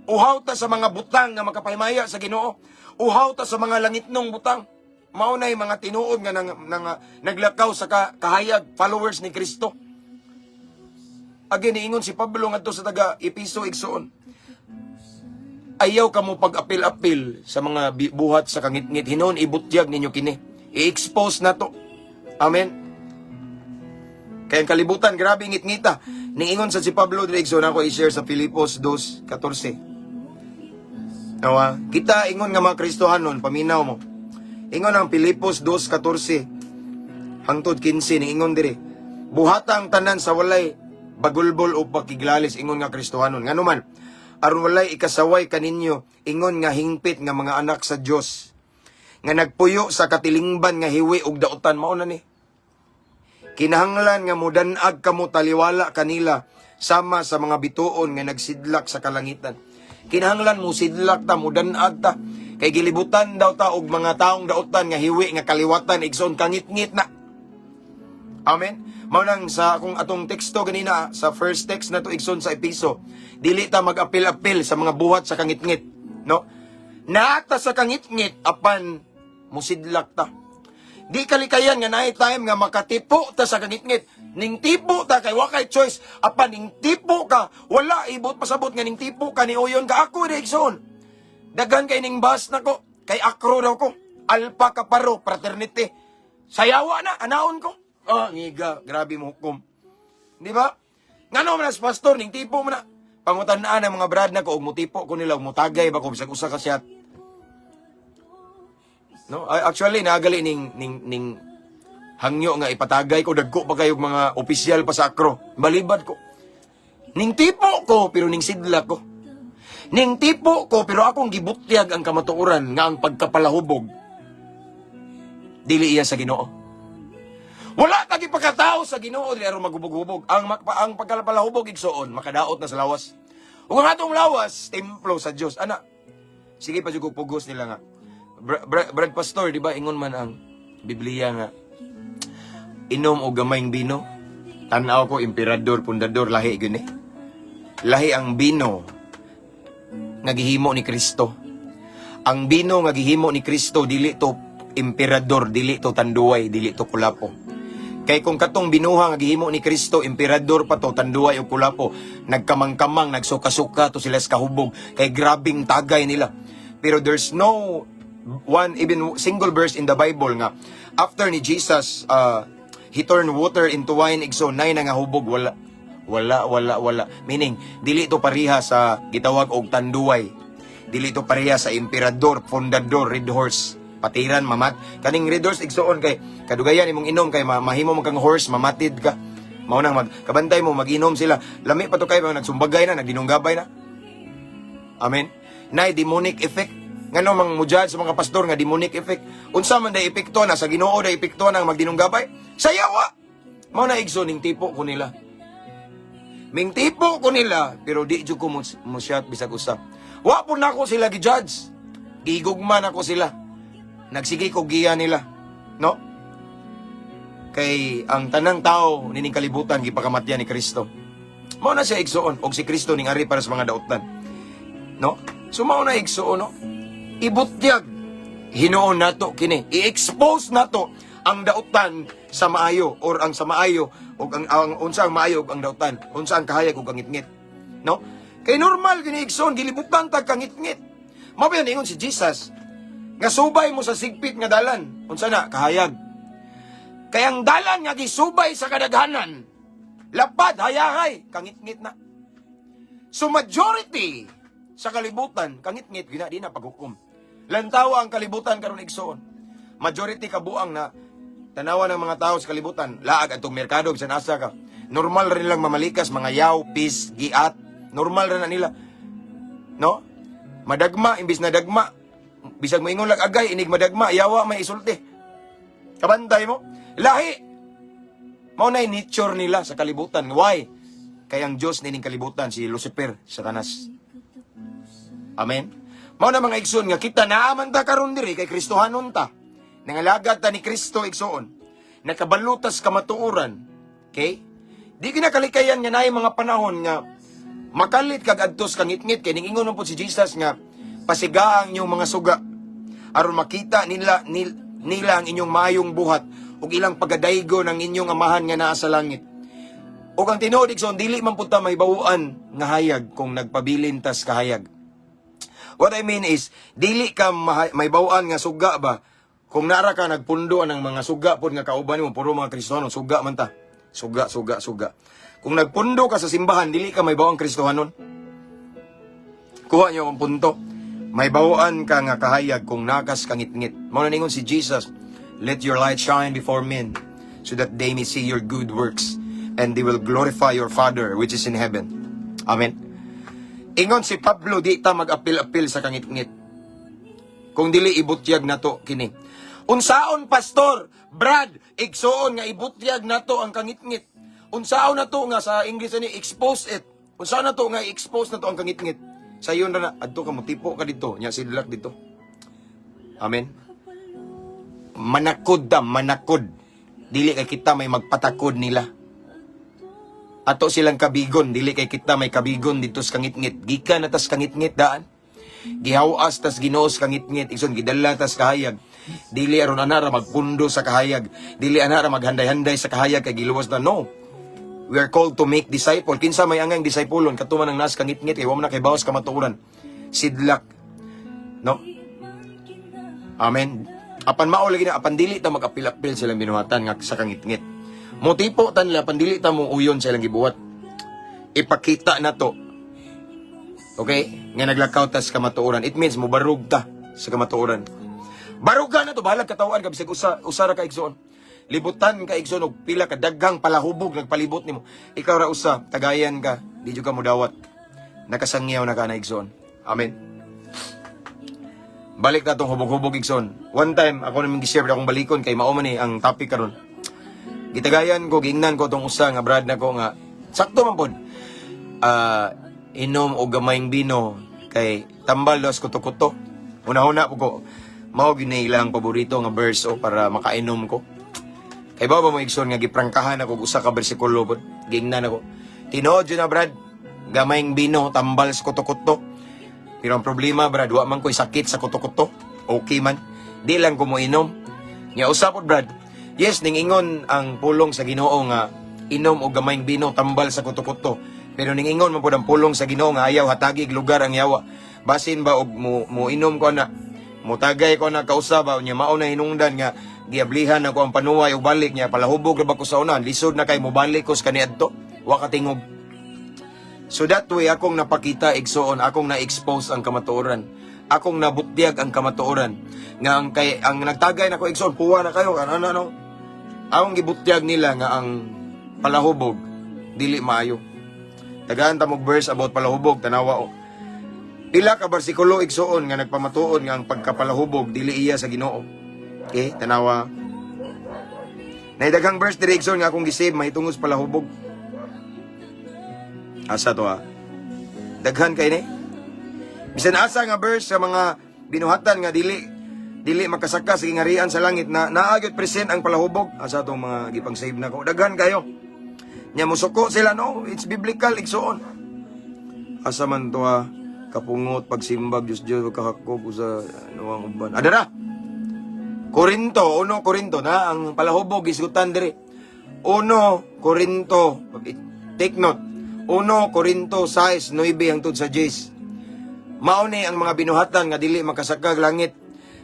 Uhaw ta sa mga butang nga makapahimaya sa Ginoo. Uhaw ta sa mga langitnong butang. Mao nay mga tinuod nga naglakaw sa kahayag, followers ni Kristo. Again, niingon si Pablo ngadto sa taga Episo igsoon. Ayaw ka mo pag-apil-apil sa mga buhat sa kangit-ngit. Hinon, ibutyag ninyo kini. I-expose na to. Amen. Kaya ang kalibutan, grabe ngit-ngita. Niingon sa si Pablo Drigson, ako i-share sa Filipos 2:14. Nawa, kita ingon nga mga Kristohanon, paminaw mo. Ingon ang Filipos 2:14 hangtod 15, niingon dire. Buhatang tanan sa walay bagulbol o pakiglalis, ingon nga Kristohanon. Nga naman, aron walay ikasaway kaninyo, ingon nga hingpit nga mga anak sa Dios nga nagpuyo sa katilingban nga hiwi ug daotan. Mao na ni kinahanglan nga mudan-ag kamo taliwala kanila sama sa mga bituon nga nagsidlak sa kalangitan. Kinahanglan mo sidlak ta, mudan-ag ta, kay gilibutan daw ta og mga taong daotan nga hiwi nga kaliwatan, igsoon kangit-ngit na. Amen. Mao nang sa kung atong teksto ganina sa first text na to igsoon sa Episo, dili ta mag-apil-apil sa mga buhat sa kangitngit, no? Naata sa kangitngit apan musidlak ta. Di kalikayan nga naay time nga makatipo ta sa kangitngit. Ning tipo ta kay wa kay choice, apan ning tipo ka, wala ibot pasabot nga ning tipo ka ni uyon ka ako di igsoon. Dagan kay ning bas nako, kay akro daw ko. Alpha Kaparo fraternity. Sayawa na anaon ko. Ngiga, grabe mo hukom. Di ba? Ngano man as pastor, ning tipo man na. Pangutan-aan ang mga brad na ko, og mutipo ko nila, og mutagay ba ko, bisag usa ka siya. No? Actually, nagali ning hangyo nga ipatagay ko, dagko pa kayong mga opisyal pa sa akro. Balibad ko. Ning tipo ko, pero ning sidla ko. Ning tipo ko, pero akong gibutyag ang kamatuoran nga ang pagkapalahubog. Dili iya sa Ginoo. Wala tagi pagkatao sa Ginoo dili aron maghubog-hubog. Ang pagkalapalahubog igsoon makadaot na sa lawas. Ug ang atong lawas templo sa Dios. Ana. Sige pa jud ko pugos nila nga. Brad Pastor, di ba ingon man ang Biblia nga inom og gamayng bino. Tan-aw ko emperador, pundador lahi gyud eh. Lahi ang bino nga gihimo ni Kristo. Ang bino nga gihimo ni Kristo dili to emperador, dili to tanduay, dili to kulapo. Kay kung katong binuha nga gihimo ni Kristo, emperador pa to, tanduay o kulapo, nagkamang-kamang, nagsuka-suka to sila sa kahubog, kay grabing tagay nila. Pero there's no one, even single verse in the Bible nga, after ni Jesus, he turned water into wine, igso, nay na nga hubog, wala. Meaning, dili to pariha sa gitawag og tanduay, dili to pariha sa emperador, fundador, red horse, patiran, mamat. Kaning red horse, igsoon kay, kadugayan imong inom kay mahimo mo kang horse, mamatid ka. Mao nang kabantay mo, mag-inom sila. Lami pa to kay nagsumbagay na, nagdinunggabay na. Amen. Nay demonic effect. Ngano mang mujad sa mga pastor nga demonic effect. Unsa man day epekto na sa Ginoo day epekto nang magdinunggabay? Sayawa. Mao na igsoon ning tipo ko nila. Ming tipo ko nila, pero di jud ko mo shot bisag usa. Wa po nako sila gi-judge. Igugman ako sila. Nagsige ko giya nila. No? Kay ang tanang tao nining kalibutan gipakamatyan ni Kristo. Mao na siya igsoon og si Kristo ning ari para sa mga daotan. No? So mao na igsoon no. Ibutyag hinuon nato kini. I-expose nato ang dautan sa maayo or ang sa maayo ug ang unsa ang maayo ug ang dautan, unsa ang kahayag ug ang ngitngit. No? Kay normal gini igsoon gilibutan tag kangitngit. Mao ba ingon si Jesus nga subay mo sa sigpit nga dalan, unsa na kahayag. Kay ang dalan nga gisubay sa kadaghanan, lapad hayahay, kangitngit na. So majority sa kalibutan, kangitngit gina di na paghukom. Lantawa ang kalibutan karon igsoon. Majority kabuang na tanawan ng mga tao sa kalibutan, laag atong merkado bisan asa ka. Normal rin lang mamalikas mga yaw, pis, giat, normal rin na nila. No? Madagma imbis na dagma, bisag moingon lag agay inig madagma, yawa may isulti. Kabantay mo? Lahi. Mao na nature nila sa kalibutan. Why? Kay ang Dios nining kalibutan si Lucifer, Satanas. Amen. Mao na mga igsoon nga kita naaman ta karon diri kay Kristohanon ta. Nangalagad ta ni Kristo igsoon. Nakabalutas kamatuoran. Okay? Di kinakalikayan nga naay mga panahon nga makalit kag adtos kangitngit kay ningingon man po si Jesus nga pasigaang inyong mga suga aron makita nila ang inyong mayong buhat ug ilang pagadaygo ng inyong amahan nga naa sa langit. Ug ang tinuod igsoon dili man punta mahibawuan nga hayag kung nagpabilin tas kahayag. What I mean is dili ka mahibawuan nga suga ba kung nara ka nagpundo ng mga suga pod nga kauban mo puro mga Kristohanon suga man ta. Suga. Kung nagpundo ka sa simbahan dili ka mahibawuan Kristohanon. Kuha niyo ang punto. Mahibawuan ka nga kahayag kung nakas kangitngit. Mao na ningon si Jesus, let your light shine before men so that they may see your good works and they will glorify your Father which is in heaven. Amen. Ingon si Pablo, di ta mag-apil-apil sa kangitngit. Kung dili ibutyag nato kini. Unsaon pastor, Brad, igsoon nga ibutyag nato ang kangitngit. Unsaon nato nga sa English ni expose it. Unsaon nato nga i-expose nato ang kangitngit. Sa iyon na adto ka mo tipo ka dito, nya sidlak dito. Amen. Manakod. dili kay kita may magpatakod nila. Ato silang kabigon, dili kay kita may kabigon dito sa kangit-ngit. Gikan na tas kangit-ngit daan. Gihawas tas ginuos kangit-ngit. Igsoon, gidala tas kahayag. Dili aron anara magpundo sa kahayag. Dili anara maghanday-handay sa kahayag kay giluwas na. No. We are called to make disciple. Kinsa may angang disipulon, katuman ang nas kangit-ngit, kay wala na kay bawas kamatuoran. Sidlak. No? Amen. Apan mao lagi na, apan dili ta mag-apil-apil silang binuhatan nga sa kangit-ngit. Motipo tan nila, apan dili ta mo uyon sa ilang gibuhat. Ipakita na to. Okay? Nga naglakaw ta sa kamatuoran. It means mo barug ta sa kamatuoran. Baruga na to, bahalag katawan ka, bisag usara ka igsoon. Libutan ka igsoon, og pila ka daghang palahubog, nagpalibot nimo. Ikaw ra usa, tagayan ka, di jud ka mudawat. Nakasangyaw na ka na igsoon. Amen. Balik na tong hubog-hubog igsoon. One time, ako naman gi-share akong balikon, kay mao man ni ang topic karon. Gitagayan ko, gingnan ko tong usa nga brad na ko nga, sakto man pod. Inom og gamayng bino, kay tambal dos kuto-kuto. Una-una po ko, mao ginailang paborito nga verse para makainom ko. Kay ba mo igsoon nga giprangkahan ako usa ka bersikulo pod. Gingnan ako. Tinuod yun na brad, gamayng bino tambal sa kuto-kuto. Pero ang problema brad, wa man ko'y sakit sa kuto-kuto. Okay man. Di lang ko mo inom. Nya usapod brad. Yes, ningingon ang pulong sa Ginoo nga inom og gamayng bino tambal sa kuto-kuto. Pero ningingon man pud ang pulong sa Ginoo nga ayaw hatagig lugar ang yawa. Basin ba og mo inom ko na, mutagay ko na kausaba nya mao na hinungdan nga giablihan ako ang panuway ug balik niya palahubog ra ba ko sa una, lisod na kay mobalik ko sa kaniadto, wa ka tingog. So that way akong napakita igsoon, akong na-expose ang kamatuoran, akong nabutyag ang kamatuoran nga ang nagtagay nako igsoon, puwa na kayo ano. Akong gibutyag nila nga ang palahubog dili maayo. Tagaan ta mo verse about palahubog, tanawa o. Pila ka bersikulo igsoon nga nagpamatuon nga ang pagkapalahubog dili iya sa Ginoo. Okay, tanawa. Naidaghang verse diri igsoon nga akong gisave mahitungod sa palahubog. Asa to daghan kay ni. Bisan asa nga verse sa mga binuhatan nga dili makasaka sa gingarian sa langit na naagyot present ang palahubog. Asa tong mga gipang save na ko. Daghan kayo. Nya musuko sila no, it's biblical igsoon. Asa man to kapungot pagsimbag Diyos kahakog sa ano ang uban. Adara. Korinto, 1 Korinto na ang palahubog isutan diri. 1 Korinto, take note. 1 Korinto 6:9 hangtod sa 10. Mao ni ang mga binuhatan nga dili makasakag langit.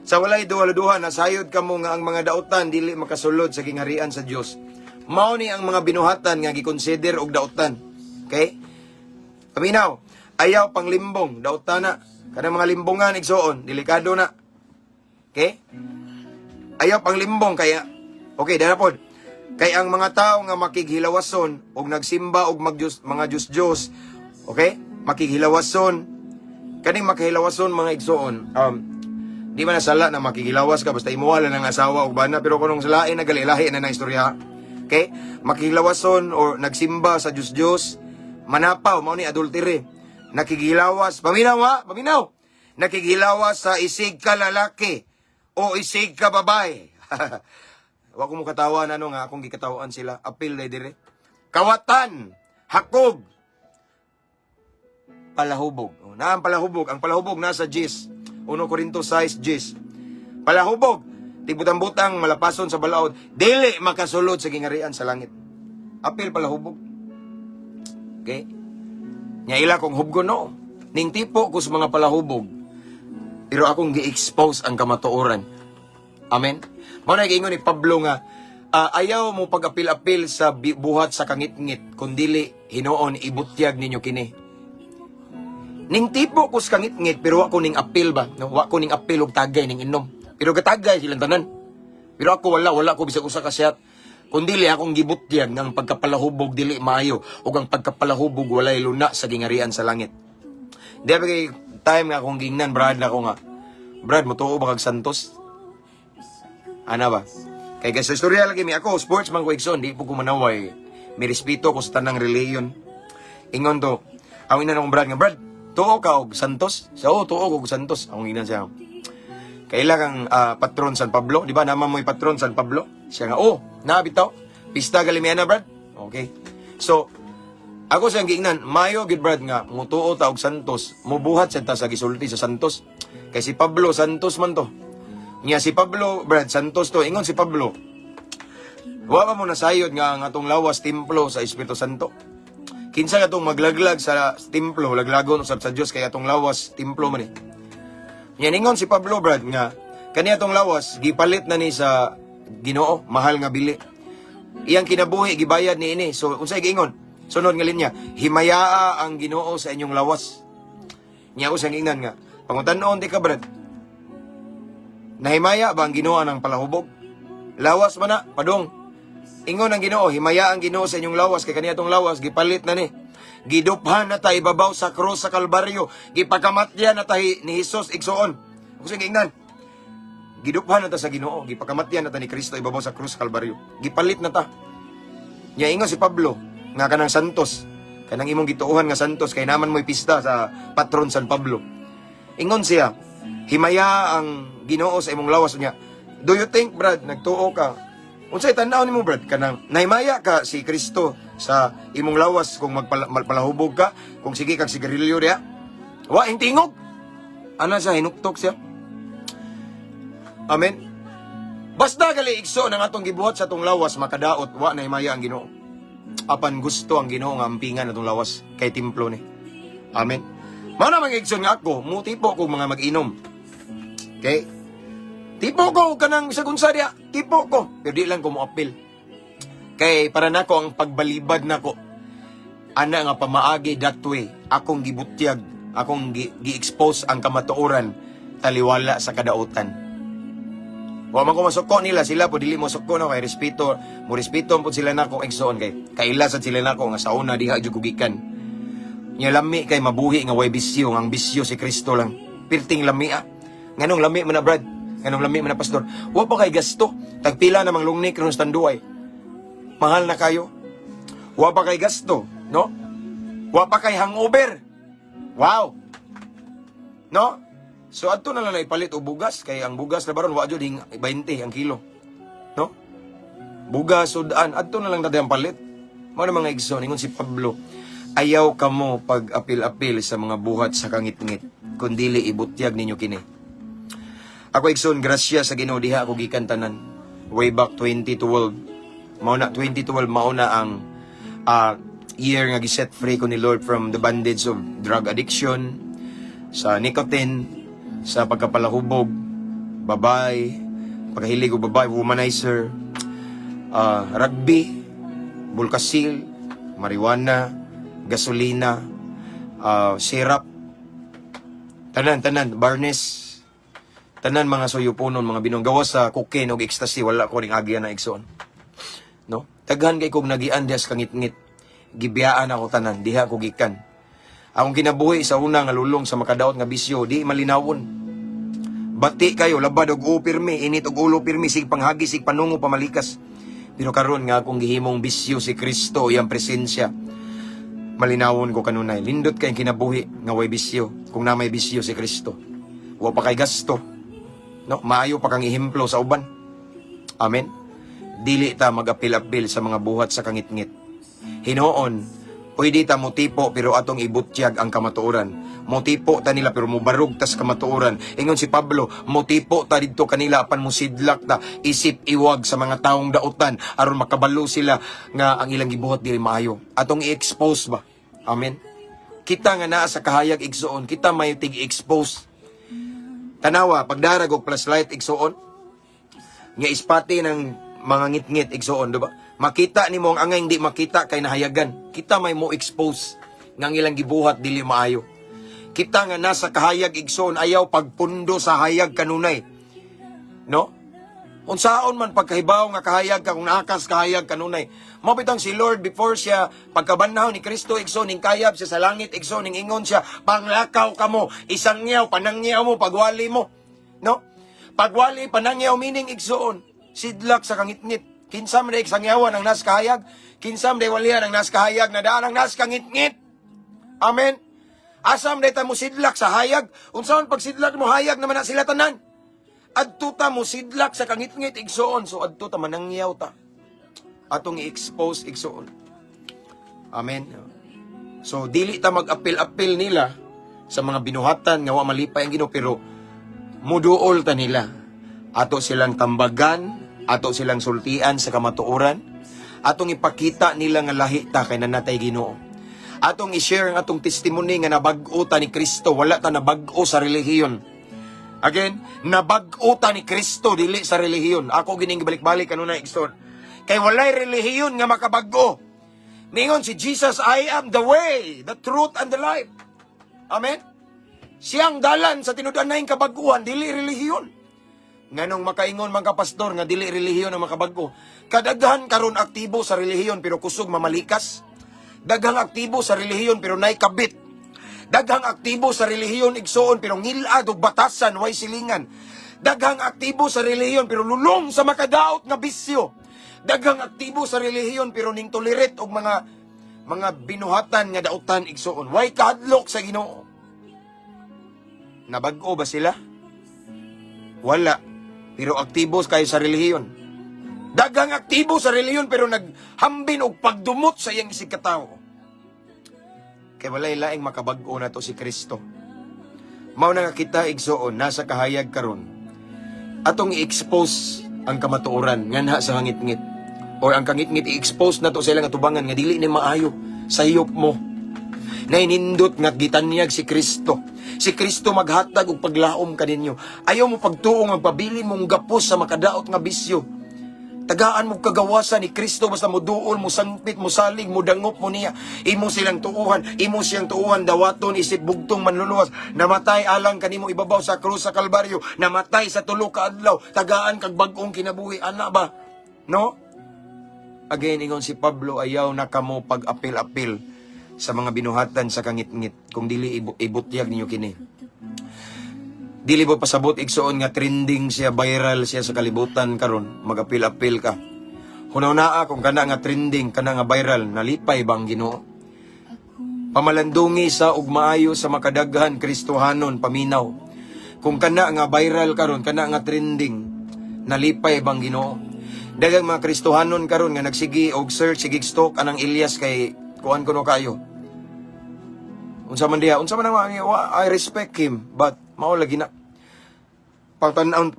Sa walay duha-duha nasayod kamo nga ang mga dautan dili makasulod sa gingharian sa Dios. Mao ni ang mga binuhatan nga gikonsider og dautan. Okay? Paminaw, ayaw pang limbong, dautan na. Kanang mga limbongan igsoon, delikado na. Okay? Ayaw pang limbong kaya okay, dara pod. Kay ang mga tao nga makighilawason og nagsimba og mga Diyos, okay? Makighilawason. Kaning makahilawason mga igsoon, di man nasala na makighilawas ka basta imuwala ng asawa og bana, pero kunong salain na galilahi na ng istorya. Okay? Makighilawason o nagsimba sa Diyos, manapaw, mao ni adultery. Nakighilawas, paminaw. Nakighilawas sa isig ka lalaki o isig ka babae. Wa ko mo katawan nga akong gikatawan sila, apil day dire. Kawatan, hakog, palahubog. Na ang palahubog nasa 10. 1 Korinto 6:10. Palahubog, tigbutang-butang malapason sa balaod, dili makasulod sa gingarian sa langit. Apil palahubog. Okay? Nya ila kong hubgo no. Ning tipo ko sa mga palahubog. Pero akong gi-expose ang kamatuoran. Amen. Mao na giingon ni Pablo nga ayaw mo pag-apil-apil sa buhat sa kangit-ngit, kundili hinuon ibutyag ninyo kini. Ning tipo ko sa kangit-ngit pero ako ning apil ba? No, wa ko ning apil og tagay ning inom. Pero gatagay silang tanan. Pero ako wala ko bisag usa ka siyat. Kundili akong gibutyag ng pagkapalahubog dili maayo ug ang pagkapalahubog walay luna sa gingarian sa langit. Dili kay time nga akong gingnan brad na ko nga. Brad mo tuo ba kag Santos? Ana ba? Kay sa istorya lagi mi ako sportsman ko igsoon, di po ko manaway. May respeto ko sa tanang reliyon. Ingon to, ang ina nung brad nga, brad, tuo ka og Santos? Sa tuo ko og Santos. Ang ina siya. Kailangan patron San Pablo, di ba? Naman mo'y patron San Pablo. Siya nga, nabitaw. Pista Galimiana, brad. Okay. So, ako siyang giingnan, mayo gid brad nga mutuo ta og Santos, mubuhat siya ta sa gisulti sa Santos. Kay si Pablo Santos man to. Nya si Pablo, brad, Santos to. Ingon si Pablo, wa pa mo nasayod nga ang atong lawas templo sa Espiritu Santo. Kinsa nga tong maglaglag sa templo, laglagon usab sa Dios kay atong lawas templo man eh. Nya ningon si Pablo, brad, nga kani atong lawas gipalit na ni sa Ginoo, mahal nga bili. Iyang kinabuhi gibayad ni ini. So unsay giingon? Sunod nga linya, himayaa ang Ginoo sa inyong lawas. Nya ako siyang ingnan nga, pangutan-on di ka, brad. Nahimaya ba ang Ginoo ng palahubog? Lawas man na, padong. Ingon ang Ginoo, himaya ang Ginoo sa inyong lawas, kay kaniyatong lawas, gipalit na ni. Giduphan na tayo ibabaw sa krus sa Kalbaryo. Gipakamatyan na tayo ni Jesus igsoon. Ako siyang ingnan. Giduphan na ta sa Ginoo. Gipakamatyan na ta ni Kristo ibabaw sa krus sa Kalbaryo. Gipalit na ta. Nya ingon si Pablo, nga kanang Santos. Kanang imong gituuhan nga Santos, kay naman mo'y pista sa patron San Pablo. Ingon siya, himaya ang Ginoo sa imong lawas niya. Do you think, brad, nagtuo ka? Unsay tan-aw nimo, brad, kanang nahimaya ka si Kristo sa imong lawas kung magpalahubog ka, kung sige kag sigarilyo diha? Wa tingog. Ana sa hinuktok siya. Amen. Basta gali igso nang atong gibuhat sa atong lawas makadaot, wa nahimaya ang Ginoo. Apan gusto ang Ginoo nga ampingan atong lawas kay templo ni. Amen. Mao na igsoon nga ako, mutipo ko mga mag-inom. Okay? Tipo ko kanang sa gunsa diha, tipo ko, pero di lang ko mo appeal. Kay para nako ang pagbalibad nako. Ana nga pamaagi that way, akong gibutyag, akong gi-expose ang kamatuoran taliwala sa kadautan. Wa man ko masuko nila, sila po dili mo suko no kay respeto, mo respeto pud sila nako igsoon kay kailasan sila nako nga sa una diha jud kugikan. Nya lami kay mabuhi nga way bisyo, ang bisyo si Kristo lang. Pirting lami Nganong lami man na, brad? Nganong lami man na, pastor? Wa pa kay gasto. Tagpila namang lungnik ron sa tanduay. Mahal na kayo. Wa pa kay gasto, no? Wa pa kay hangover. Wow. No? So adto na lang ipalit og bugas kay ang bugas na baron wa jud 20 ang kilo. No? Bugas sudan adto na lang dadayang palit. Mao na mga igsoon ingon si Pablo, ayaw kamo pag-apil-apil sa mga buhat sa kangit-ngit, kundili ibutyag ninyo kini. Ako igsoon grasya sa Ginoo diha ako gikan tanan. Way back 2012. Mao na 2012 mao na ang year nga giset free ko ni Lord from the bondage of drug addiction, sa nicotine, sa pagkapalahubog, babae, pagkahilig o babae, womanizer, rugby, bulkasil, marijuana, gasolina, syrup, tanan, barnes, tanan mga suyupunon, mga binonggawa sa cocaine o ecstasy, wala ko ring agya na igsoon. No? Taghan kay kong nagian diha sa kangit-ngit, gibiyaan ako tanan, diha ko gikan. Akong kinabuhi sa una nga lulong sa makadaot nga bisyo, di malinawon. Bati kayo, labad og upirmi, init og ulo pirmi, sig panghagi, sig panungo pamalikas. Pero karon nga akong gihimong bisyo si Kristo, iyang presensya, malinawon ko kanunay. Lindot kay kinabuhi nga way bisyo, kung na may bisyo si Kristo. Wa pa kay gasto. No, maayo pa kang ihemplo sa uban. Amen. Dili ta mag-apil-apil sa mga buhat sa kangit-ngit. Hinoon, pwede ta motipo pero atong ibutyag ang kamatuoran. Motipo ta nila pero mubarug tas kamatuoran. Ingon si Pablo, motipo ta didto kanila apan musidlak ta, isip iwag sa mga taong dautan aron makabalo sila nga ang ilang gibuhat dili maayo. Atong i-expose ba? Amen. Kita nga naa sa kahayag igsoon, kita may tig-expose. Tanawa, pagdarag og flashlight igsoon, nga ispati ng mga ngit-ngit igsoon, diba? Makita nimo ang angay hindi makita kay nahayagan. Kita may mo expose nga ilang gibuhat dili maayo. Kita nga nasa kahayag igsoon, ayaw pagpundo sa hayag kanunay. No? Unsaon man pagkahibaw nga kahayag ka, kung naakas kahayag kanunay. Mapitang si Lord before siya pagkabanhaw ni Kristo igsoon ning kayab siya sa langit igsoon ning ingon siya, panglakaw kamo, isang ngiyaw panangyaw mo pagwali mo. No? Pagwali panangyaw meaning igsoon, sidlak sa kangitngit. Kinsam day sangyawan ang nas kahayag, kinsam day walihan ang nas kahayag na daan ang nas kangitngit. Amen. Asam day ta mo sidlak sa hayag, unsaon pag sidlak mo hayag naman na sila tanan. Adto ta mo sidlak sa kangit-ngit igsoon. So adto ta manangyaw ta. Atong i-expose igsoon. Amen. So dili ta mag-apil-apil nila sa mga binuhatan nga wa malipay ang Ginoo, pero muduol ta nila. Ato silang tambagan, ato silang sultian sa kamatuoran, atong ipakita nila nga lahi ta kay nanatay Ginoo. Atong i-share ang atong testimony nga nabag-o ta ni Kristo, wala ta nabag-o sa relihiyon. Again, nabag-o ta ni Kristo dili sa relihiyon. Ako gining balik-balik kanuna igsoon. Kay walay relihiyon nga makabag-o. Ningon si Jesus, I am the way, the truth, and the life. Amen? Siyang dalan sa tinud-an na kabag-uhan, dili relihiyon. Nganong makaingon mga pastor nga dili relihiyon ang makabag-o. Kadaghan karon aktibo sa relihiyon pero kusog mamalikas. Daghang aktibo sa relihiyon pero nay kabit. Daghang aktibo sa relihiyon igsoon pero ngilad ug batasan way silingan. Daghang aktibo sa relihiyon pero lulong sa makadaot nga bisyo. Daghang aktibo sa relihiyon pero ning tolerate og mga binuhatan nga dautan igsoon. Way kahadlok sa Ginoo. Nabag-o ba sila? Wala. Pero aktibo kayo sa relihiyon. Daghang aktibo sa relihiyon pero naghambin og pagdumot sa iyang isig katawo. Kay walay laing makabag-o na to si Kristo. Mao na nga kita igsoon nasa kahayag karon. Atong i-expose ang kamatuoran nganha sa hangit-ngit. Or ang kangit-ngit i-expose na to sa ilang atubangan nga dili ni maayo sa hiyop mo. Nainindot nga gitanyag si Kristo. Si Kristo maghatag og paglaom kaninyo. Ayaw mo pagtuong magpabili mong gapos sa makadaot nga bisyo. Tagaan mo kagawasan ni Kristo basta mo duol, mo sangpit, mo salig, mo dangop mo niya. Imo silang tuuhan, imo siyang tuuhan, dawaton, isip bugtong manluluwas. Namatay alang kanimo ibabaw sa krus sa Kalbaryo. Namatay sa tulo ka adlaw. Tagaan kag bag-ong kinabuhi. Ana ba? No? Again, ingon si Pablo, ayaw na kamo pag-apil-apil sa mga binuhatan sa kangit-ngit. Kung dili ibutyag ninyo kini. Dili ba pasabot igsoon nga trending siya, viral siya sa kalibutan karon, mag-apil-apil ka. Hunaw-naa kung kana nga trending, kana nga viral, nalipay bang Ginoo? Pamalandungi sa ug maayo sa makadaghan Kristohanon paminaw. Kung kana nga viral karon, kana nga trending, nalipay bang Ginoo? Daghang mga Kristohanon karon nga nagsigi og search sigig stalk anang Elias kay kuan kuno kayo. Unsa man diha, unsa man I respect him, but mao lagi na pangutan-on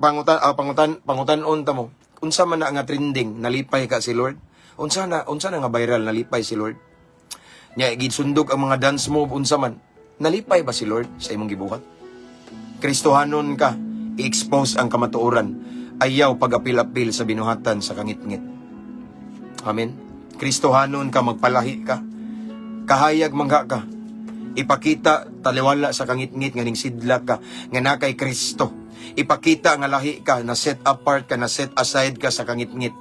ta mo. Unsa man na nga trending, nalipay ka si Lord? Unsa na nga viral, nalipay si Lord? Nya gitsundog ang mga dance move unsa man. Nalipay ba si Lord sa imong gibuhat? Kristohanon ka, i-expose ang kamatuoran. Ayaw pag-apil-apil sa binuhatan sa kangit-ngit. Amen. Kristohanon ka, magpalahi ka. Kahayag mangha ka. Ipakita taliwala sa kangit-ngit nga ning sidlak ka nga na kay Kristo. Ipakita nga lahi ka, na set apart ka, na set aside ka sa kangit-ngit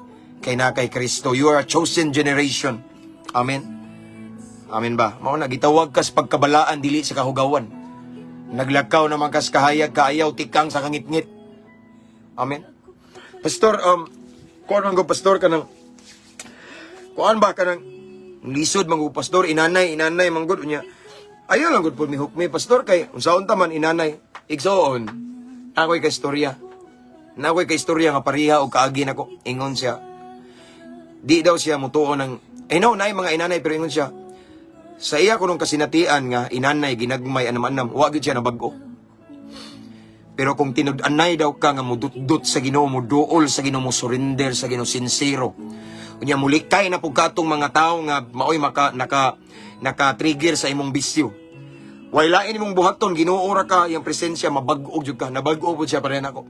kay na kay Kristo. You are a chosen generation. Amen. Amen ba? Mao na gitawag kas pagkabalaan dili sa kahugawan. Naglakaw naman kas kahayag kaayaw tikang sa kangit-ngit. Amen. Pastor, kuan man go pastor kanang kuan ba kanang lisod man go pastor, inanay man gud unya. Ayaw lang gud po mi hukmi pastor kay unsaon ta man inanay igsoon. Ako'y kay istorya. Nakoy kay istorya nga pariha og kaagi nako. Ingon siya. Di daw siya mutuo ng no, naay mga inanay pero ingon siya. Sa iya kunong kasinatian nga inanay ginagmay anam-anam, wa gyud siya nabag-o. Pero kung tinud-anay daw ka nga mudut-dut sa Ginoo, mo duol sa Ginoo, mo surrender sa Ginoo, sincero. Unya mulikay na pug katong mga tawo nga maoy naka-trigger sa imong bisyo. Way lain imong buhaton, Ginoo ra ka, iyang presensya mabag-o jud ka, nabag-o pud siya pareha nako.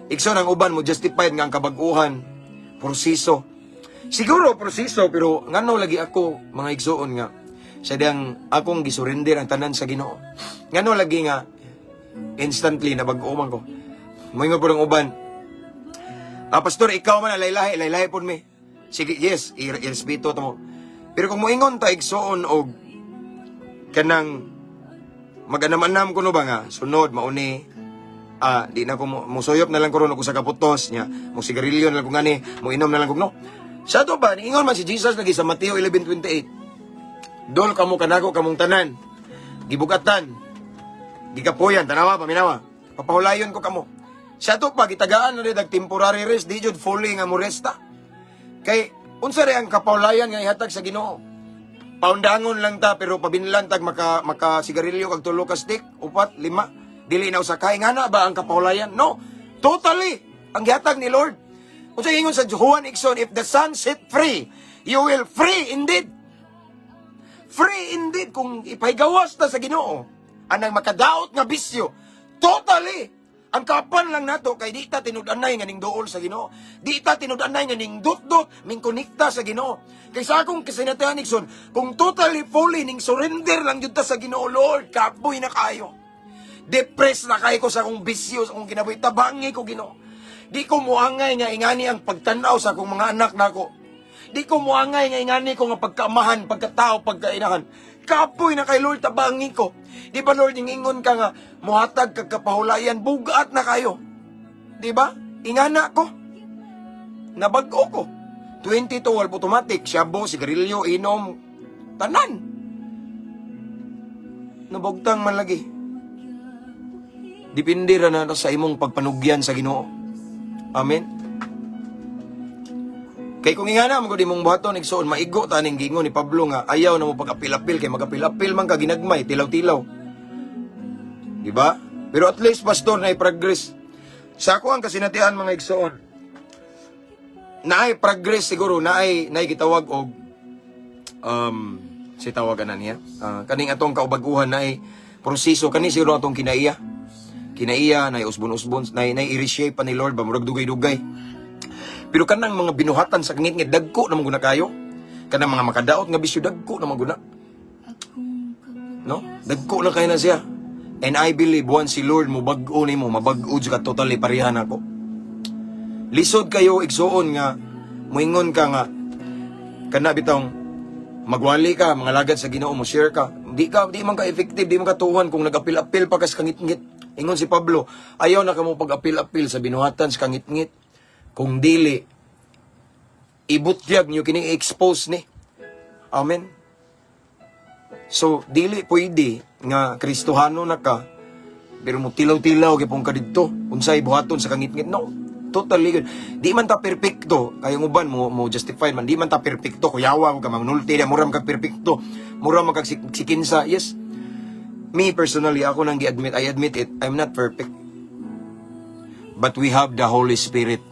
Ikson ang uban mo justified nga ang kabag-uhan, proseso. Siguro proseso pero ngano lagi ako mga igsoon nga sa diyang akong gisurrender ang tanan sa Ginoo. Ngano lagi nga instantly nabag-o man ko. Moingon po ng uban. Pastor, ikaw man laylahi po mi. Sige, yes, irespeto to mo. Pero kung moingon ta igsoon og kanang mag-anam-anam ko no ba nga sunod mauni di na ko musuyop na lang ko ron ako sa kaputos nya mo sigarilyo na lang ko ngani mo inom na lang ko no. Sa to ba niingon man si Jesus lagi sa Mateo 11:28. Dol kamo kanako kamong tanan. Gibugatan. Gikapuyan, tanawa, paminawa. Papahulayon ko kamo. Siya to pag itagaan na rin temporary rest, di jud fully nga mo resta. Kay unsa rin ang kapawlayan nga ihatag sa Ginoo? Paundangon lang ta pero pabinlan tag maka sigarilyo kag tulo ka stick, 4, 5, dili na usa kay ngana ba ang kapawlayan? No. Totally ang gihatag ni Lord. Unsa ingon sa Juan Ikson, if the Son set free, you will free indeed. Free indeed kung ipaygawas ta sa Ginoo. Anang makadaot nga bisyo. Totally. Ang kapan lang nato kay di ta tinud-anay nga ning duol sa Ginoo. Di ta tinud-anay nga ning dot-dot ming konekta sa Ginoo. Kay sa akong kasinatian Ikson, kung totally fully ning surrender lang jud ta sa Ginoo, Lord, kapoy na kayo. Depressed na kayo ko sa akong bisyo, sa akong kinabuhi, tabangi ko Ginoo. Di ko muangay nga ingani ang pagtanaw sa akong mga anak nako. Di ko muangay nga ingani ko nga pagkaamahan, pagkatao, pagkainahan. Kapoy na kay Lord, tabangi ko. Di ba Lord, ingon ka nga, muhatag kag kapahulayan, bugat na kayo. Di ba? Ingana ko. Nabag-o ko. 22, walp automatic, syabo, sigarilyo, inom, tanan. Nabugtang man lagi. Dipindi ra na sa imong pagpanugyan sa Ginoo. Amen. Kay kung ingana mo di mong buhaton igsoon maigo taning gingon ni Pablo nga ayaw na mo pag-apil-apil kay mag-apil-apil man ka ginagmay tilaw-tilaw. Di ba? Pero at least pastor na progress. Sa ako ang kasinatian mga igsoon. Naay progress siguro naay gitawag og si tawagan na niya. Kaning atong kaubaguhan naay proseso kani siguro atong kinaiya na usbon-usbon na i-reshape pa ni Lord ba murag dugay-dugay. Pero kanang mga binuhatan sa ngit dagko na maguna kayo. Kanang mga makadaot nga bisyo dagko na maguna. No? Dagko na kayo na siya. And I believe once si Lord mo bag-o nimo mabag-o jud ka totally parehan ako. Lisod kayo igsuon nga moingon ka nga kana bitong magwali ka mga lagad sa Ginoo mo share ka. Di man ka effective, di man ka tuhan kung nag-apil-apil pa kas kangit-ngit. Ingon si Pablo, ayaw na ka mo pag-apil-apil sa binuhatan sa kangit-ngit. Kung dili, ibutyag nyo kining expose ni. Amen. So, dili pwede nga Kristohano na ka, pero mo tilaw-tilaw kipong ka dito, unsay buhaton sa kangit-ngit. No, totally good. Di man ta perfecto, kayong uban mo justified man, di man ta perfecto, kuyawa ko ka, manulti na, muram kag perfecto, muram kag sikinsa, yes. Me personally, ako nang I admit it, I'm not perfect. But we have the Holy Spirit.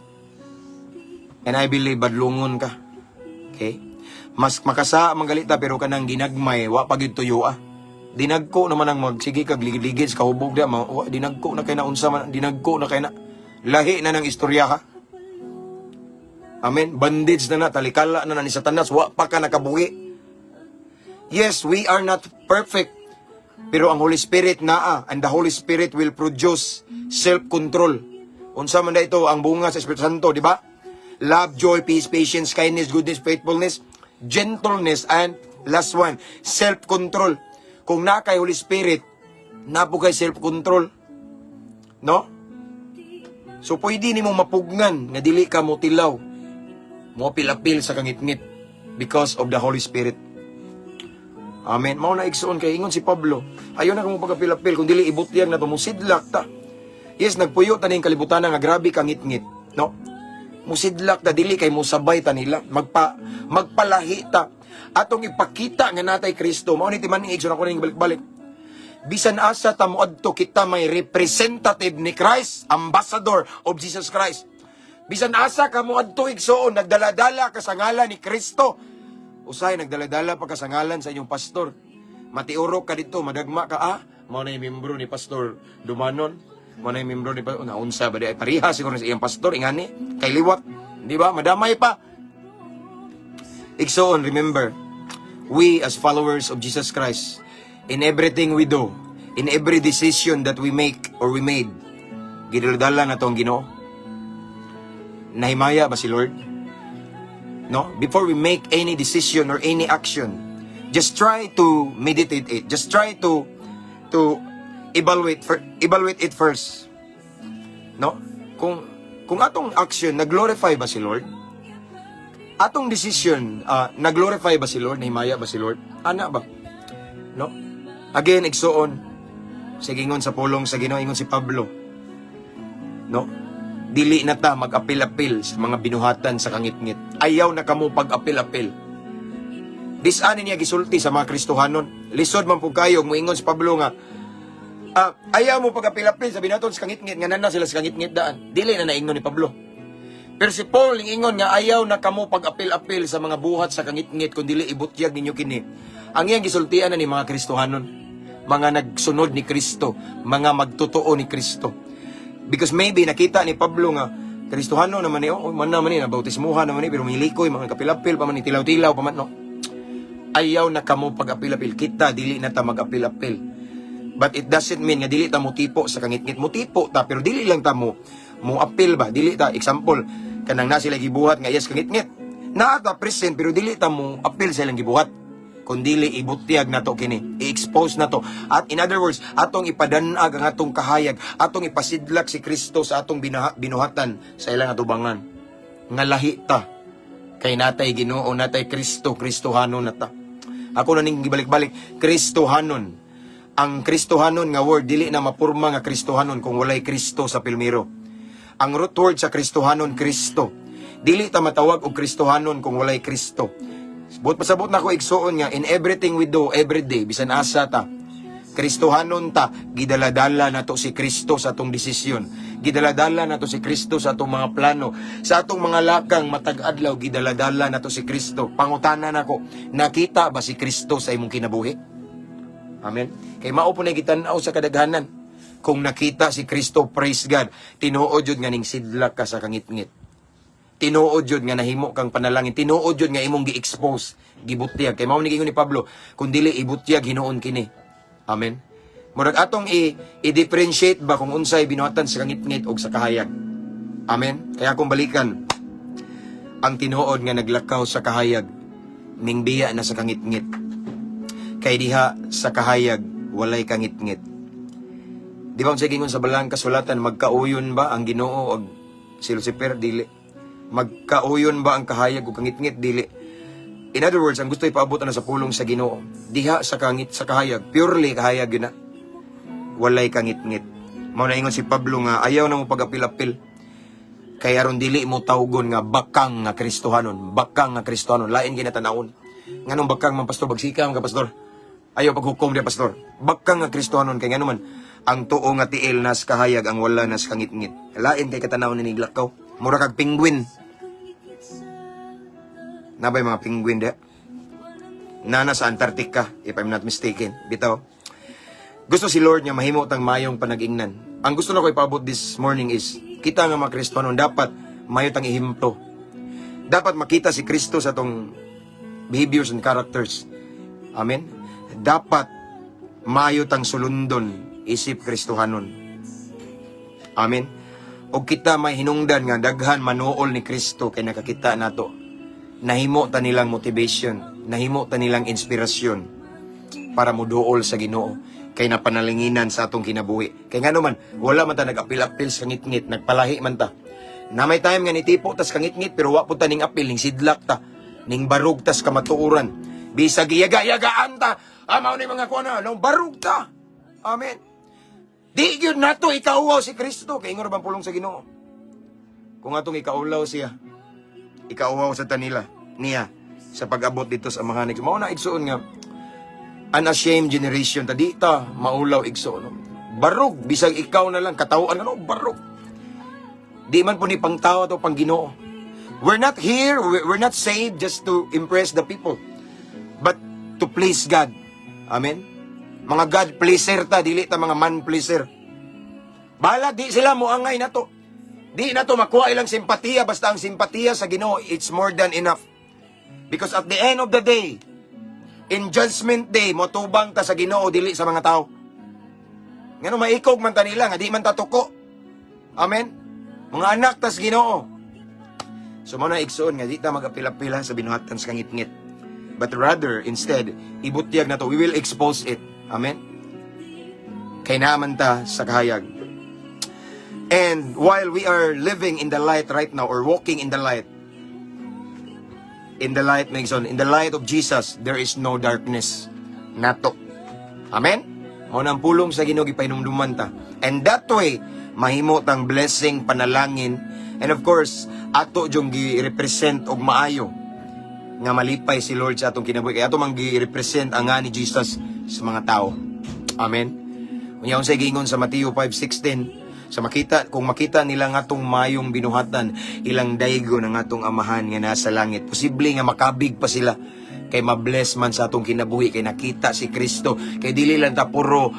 And I believe badlungon ka. Okay? Mas makasa manggalita pero kanang ginagmay, wa pagid tuyo ah. Dinagko naman ang magsige kag ligid-ligid sa kahubog da, dinagko na kay na unsa man, dinagko na kay na lahi na ng istorya ka. Amen. Bandage na talikala na ni Satanas, wa pa ka nakabuhi. Yes, we are not perfect. Pero ang Holy Spirit naa, and the Holy Spirit will produce self-control. Unsa man da ito ang bunga sa Espiritu Santo, di ba? Love, joy, peace, patience, kindness, goodness, faithfulness, gentleness, and last one, self-control. Kung na kay Holy Spirit, napo kay self-control. No? So pwede nimo mapugnan nga dili ka mo tilaw. Mo apil-apil sa kangit-ngit because of the Holy Spirit. Amen. Mao na igsoon kay ingon si Pablo. Ayo na kamo pagapil-apil kung dili ibutyag na to mo sidlak ta. Yes, nagpuyo ta ning kalibutan nga grabe kangit-ngit, no? Musidlak ta dili kay mo sabay ta nila, magpalahi ta. Atong ipakita nga natay Kristo. Mao ni timan ning igsoon ako ning balik-balik. Bisan asa ta moadto kita may representative ni Christ, ambassador of Jesus Christ. Bisan asa ka moadto igsoon nagdala-dala ka sa ngalan ni Kristo. Usay, nagdaladala pa ka sa ngalan sa inyong pastor. Matiurok ka dito, madagma ka, mao na yung membro ni Pastor Dumanon. Mao na yung membro ni Pastor, naunsa ba di, pariha siguro sa iyong pastor, ingani, kay liwat. Di ba? Madamay pa. Igsoon, remember, we as followers of Jesus Christ, in everything we do, in every decision that we make or we made, gidaladala na to ang Ginoo. Nahimaya ba si Lord? No? Before we make any decision or any action, just try to meditate it. Just try to evaluate it first. No? Kung atong action nag-glorify ba si Lord? Atong decision nag-glorify ba si Lord? Nahimaya ba si Lord? Ana ba? No? Again, igsoon. Sige ingon sa pulong sa Ginoo, ingon si Pablo. No? Dili na ta mag-apil-apil sa mga binuhatan sa kangit-ngit. Ayaw na kamo pag-apil-apil. Dis-ani niya gisulti sa mga Kristohanon. Lisod man po kayo, muingon si Pablo nga, ayaw mo pag-apil-apil sa binaton sa kangit-ngit, nga nana sila sa kangit-ngit daan. Dili na naingon ni Pablo. Pero si Paul, ingon nga, ayaw na kamo pag-apil-apil sa mga buhat sa kangit-ngit, kundi ibutyag ninyo kini. Ang iyang gisultian na ni mga Kristohanon, mga nagsunod ni Kristo, mga magtotoo ni Kristo. Because maybe nakita ni Pablo nga, Kristohano naman ni, man naman ni, nabautismuhan naman ni, pero may likoy, mga kapil-apil, pa man ni tilaw-tilaw, pa man, no? Ayaw na kamo pag-apil-apil. Kita, dili na ta mag-apil-apil. But it doesn't mean nga dili ta mo tipo sa kangit-ngit. Mo tipo ta, pero dili lang ta mo apil ba? Dili ta, example, kanang na sila gibuhat nga yes kangit-ngit. Naa ta present, pero dili ta mo apil sa ilang gibuhat. Kung dili ibutyag na to kini, i-expose na to. At in other words, atong ipadanag ang atong kahayag, atong ipasidlak si Kristo sa atong binuhatan sa ilang atubangan. Nga lahi ta, kay natay Ginoo, natay Kristo, Kristohanon na ta. Ako na ning gibalik-balik, Kristohanon. Ang Kristohanon nga word, dili na mapurma nga Kristohanon kung walay Kristo sa pilmiro. Ang root word sa Kristohanon, Kristo. Dili ta matawag og Kristohanon kung walay Kristo. But pasabot na ko igsuon nga, in everything we do, every day, bisan asa ta, Kristohanon ta, gidaladala na to si Kristo sa atong desisyon. Gidaladala na to si Kristo sa atong mga plano. Sa atong mga lakang matag-adlaw, gidaladala na to si Kristo. Pangutana na ko, nakita ba si Kristo sa imong kinabuhi? Amen. Kay mao po na gitanaw sa kadaghanan. Kung nakita si Kristo, praise God, tinuod yun nga ning sidlak ka sa kangit-ngit. Tinuod yun nga nahimo kang panalangin. Tinuod yun nga imong gi-expose, gibutyag. Kay mao ni Pablo, kung dili ibutyag hinuon kini. Amen. Murag atong i-differentiate ba kung unsay binuhatan sa kangit-ngit o sa kahayag. Amen. Kaya kung balikan, ang tinuod nga naglakaw sa kahayag, mingbiya na sa kangit-ngit. Kay diha sa kahayag, walay kangit-ngit. Di ba kung sa gingon sa balang kasulatan, magkauyon ba ang Ginoo o si Lucifer? Dili. Magkauyon ba ang kahayag o kangit-ngit? Dili. In other words, ang gusto ipaabot na sa pulong sa Ginoo, diha sa kahayag, purely kahayag yun na. Walay kangit-ngit. Mao na ingon si Pablo nga, ayaw na mo pag-apil-apil. Kaya ron dili mo tawgon nga bakang nga Kristohanon. Bakang nga Kristohanon. Lain ginatanawon. Nganong bakang man, pastor? Bagsikam ka, pastor. Ayaw paghukom niya, pastor. Bakang nga Kristohanon. Kaya nga naman, ang tuo nga tiil nas kahayag, ang wala nas kangit-ngit. Lain kay katanawon ni Niglakaw. Mura kag penguin. Nabay mga penguin da. Nana sa Antarctica, if I'm not mistaken. Bitaw. Gusto si Lord niya mahimo tang mayong panag-ingnan. Ang gusto na ko ipaabot this morning is, kita nga mga Kristohanon, dapat mayo tang ihimplo. Dapat makita si Kristo sa tong behaviors and characters. Amen? Dapat mayo tang sulundon isip Kristohanon. Amen? O kita may hinungdan nga daghan manuol ni Kristo kay nakakita nato. Nahimo ta nilang motivation, nahimo ta nilang inspirasyon para muduol sa Ginoo kay napanalinginan sa atong kinabuhi. Kay nga naman, wala man ta nag-apil-apil sa ngit-ngit, nagpalahi man ta. Na may time nga nitipo tas kangit-ngit pero wa po ta ning apil, ning sidlak ta, ning barug tas kamatuoran. Bisag iyaga-yagaan ta, mao ni mga kuana, nang barug ta. Amen. Di yun nato ikauwaw si Kristo. Kaya ingor bang pulong sa Ginoo? Kung atong ikaulaw siya, ikauwaw sa tanila, niya, sa pag-abot dito sa mga next. Mao na igsuon nga, unashamed generation, tadi ta, maulaw igsuon. No? Barog, bisag ikaw na lang, katawaan ano, barog. Di man po ni pang tao to pang Ginoo. We're not here, we're not saved just to impress the people, but to please God. Amen? Mga God pleaser ta, dili ta mga man pleaser. Bala, di sila moangay na to. Di na to makuha ilang simpatiya, basta ang simpatiya sa Ginoo, it's more than enough. Because at the end of the day, in judgment day, motubang ta sa Ginoo, dili sa mga tao. Ngano maikog man ta nila, nga di man ta tuko. Amen? Mga anak tas Ginoo. So mao na igsoon nga di ta mag-apila-pila sa binuhatan sa kangit-ngit. But rather, instead, ibutyag na to, we will expose it. Amen? Kay naman ta sa kahayag. And while we are living in the light right now, or walking in the light, in the light of Jesus, there is no darkness. Nato. Amen? Mao nang pulong sa Ginoo gipahinumduman ta. And that way, mahimo tang blessing, panalangin, and of course, ato jung gi-represent og maayo nga malipay si Lord sa atong kinabuhi. Kaya ato mang gi-represent ang nga ni Jesus sa mga tao. Amen. Unya unsay giingon sa Mateo 5:16, sa kung makita nila nga atong mayong binuhatan, ilang daygo ng atong amahan nga nasa langit. Posible nga makabig pa sila kay mabless man sa atong kinabuhi, kay nakita si Kristo, kay dili lang ta puro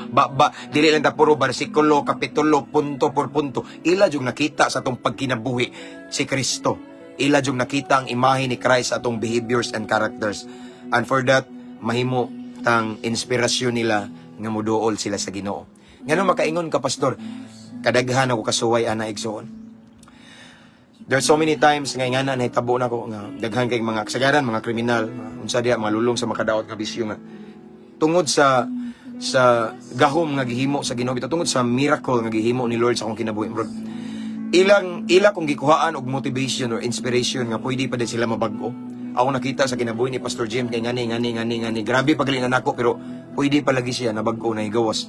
dili lang ta puro bersikulo, kapitulo, punto por punto. Ila jung nakita sa atong pagkinabuhi si Kristo. Ila jung nakita ang imahe ni Christ sa atong behaviors and characters. And for that, mahimo tang inspirasyon nila nga muduol sila sa Ginoo. Ngano makaingon ka, pastor? Kadaghan ako kasuway ana igsoon. There's so many times nga nahitabo na ko nga daghan kay mga kasagaran, mga kriminal, unsa diha malulong sa makadaot nga bisyo nga tungod sa gahom nga gihimo sa Ginoo, tungod sa miracle nga gihimo ni Lord sa akong kinabuhi, bro. Ila kung gikuhaan og motivation or inspiration nga pwede pa din sila mabag-o. Ako nakita sa kinabuhi ni Pastor Jim kay ngani grabe pagalingan nako, pero pwede pa lagi siya nabag-o na igawas,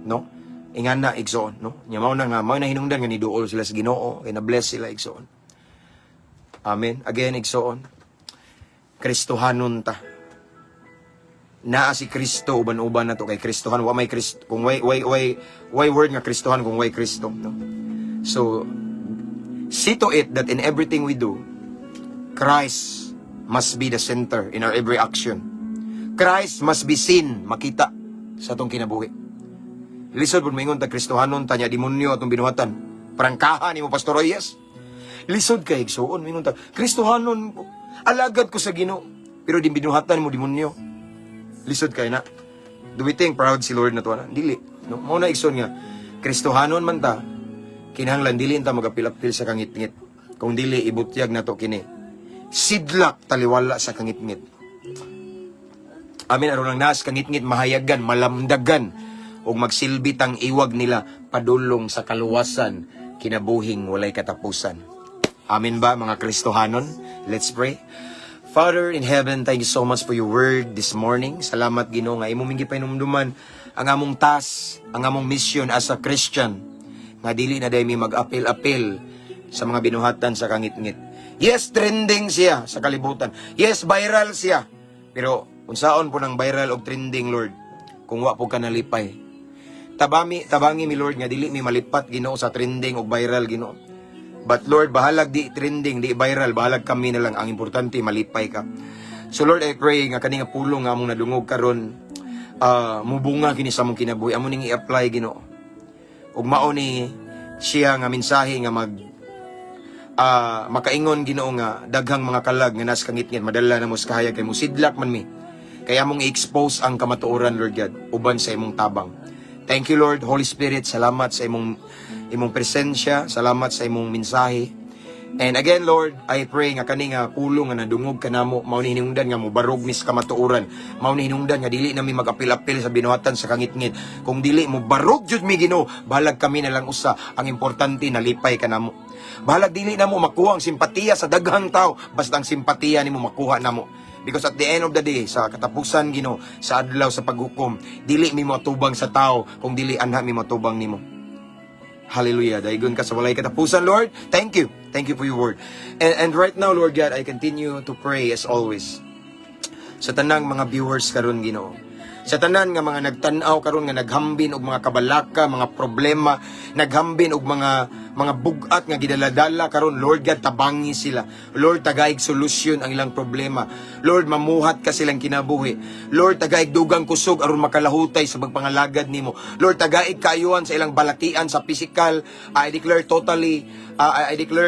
no? Ingana igsoon, no? Nya mao na hinungdan nga ni duol sila sa Ginoo, kay na bless sila igsoon. Amen. Again igsoon. Kristohanon ta. Naa si Kristo uban-uban na to kay Kristohan, wa may Kristo kung way word nga Kristohan kung way Kristo, no? So see to it that in everything we do, Christ must be the center in our every action. Christ must be seen, makita sa atong kinabuhi. Lisod po maingon ta Kristohanon tanya demonyo atong binuhatan. Prangkahan nimo Pastor Reyes. Lisod kay igsoon maingon ta Kristohanon ko. Alagad ko sa Ginoo, pero din binuhatan mo demonyo. Lisod kay na. Do we think proud si Lord na to na? Dili, no? Mao na igsoon nga Kristohanon man ta, kinahanglan dili ta magapil-apil sa kangitngit. Kung dili ibutyag na to kini. Sidlak taliwala sa kangitngit. Amin aron lang nas kangitngit mahayagan, malamdagan o magsilbi tang iwag nila padulong sa kaluwasan, kinabuhing walay katapusan. Amin ba mga Kristohanon? Let's pray. Father in heaven, thank you so much for your word this morning. Salamat Ginoo nga imo mingi painumduman ang among task, ang among mission as a Christian, nga dili na day mi mag-apil-apil sa mga binuhatan sa kangitngit. Yes, trending siya sa kalibutan. Yes, viral siya. Pero unsaon po ng viral o trending, Lord, kung wa po ka nalipay? Tabangi mi Lord nga dili mi malipat Ginoo sa trending o viral Ginoo. But Lord, bahalag di trending, di viral, bahalag kami na lang, ang importante malipay ka. So Lord, I pray nga kani nga pulong nga among nadungog karon, mubunga kini sa among kinabuhi, amo ning i-apply Ginoo. Ug mao ni siya nga mensahe nga makaingon Ginoo nga daghang mga kalag nga nas kangitngit madala na mo sa kahayag kay mo sidlak man mi. Kaya among i-expose ang kamatuoran Lord God uban sa imong tabang. Thank you Lord, Holy Spirit, salamat sa imong presensya, salamat sa imong mensahe. And again Lord, I pray nga kani nga pulong nga nadungog kanamo, mao ni hinungdan nga mo barog mis kamatuoran, mao ni hinungdan nga dili na mi mag-apil-apil sa binuhatan sa kangitngit. Kung dili mo barog jud mi Ginoo, balag kami na lang usa, ang importante nalipay kanamo. Balag dili na mo makuha ang simpatiya sa daghang tao, basta ang simpatiya nimo makuha namo. Because at the end of the day, sa katapusan Ginoo, sa adlaw sa paghukom, dili mi matubang sa tao, kung dili anha mi matubang nimo. Hallelujah. Daigon ka sa walay katapusan, Lord. Thank you. Thank you for your word. And right now, Lord God, I continue to pray as always sa tanang mga viewers karon Ginoo. Sa tanan nga mga nagtan-aw karon nga naghambin og mga kabalaka, mga problema, naghambin og mga bugat nga gidaladala karon, Lord God, tabangi sila. Lord, tagaig solusyon ang ilang problema. Lord, mamuhat ka silang kinabuhi. Lord, tagaig dugang kusog aron makalahutay sa pagpangalagad nimo. Lord, tagaig kaayuhan sa ilang balatian sa physical. I declare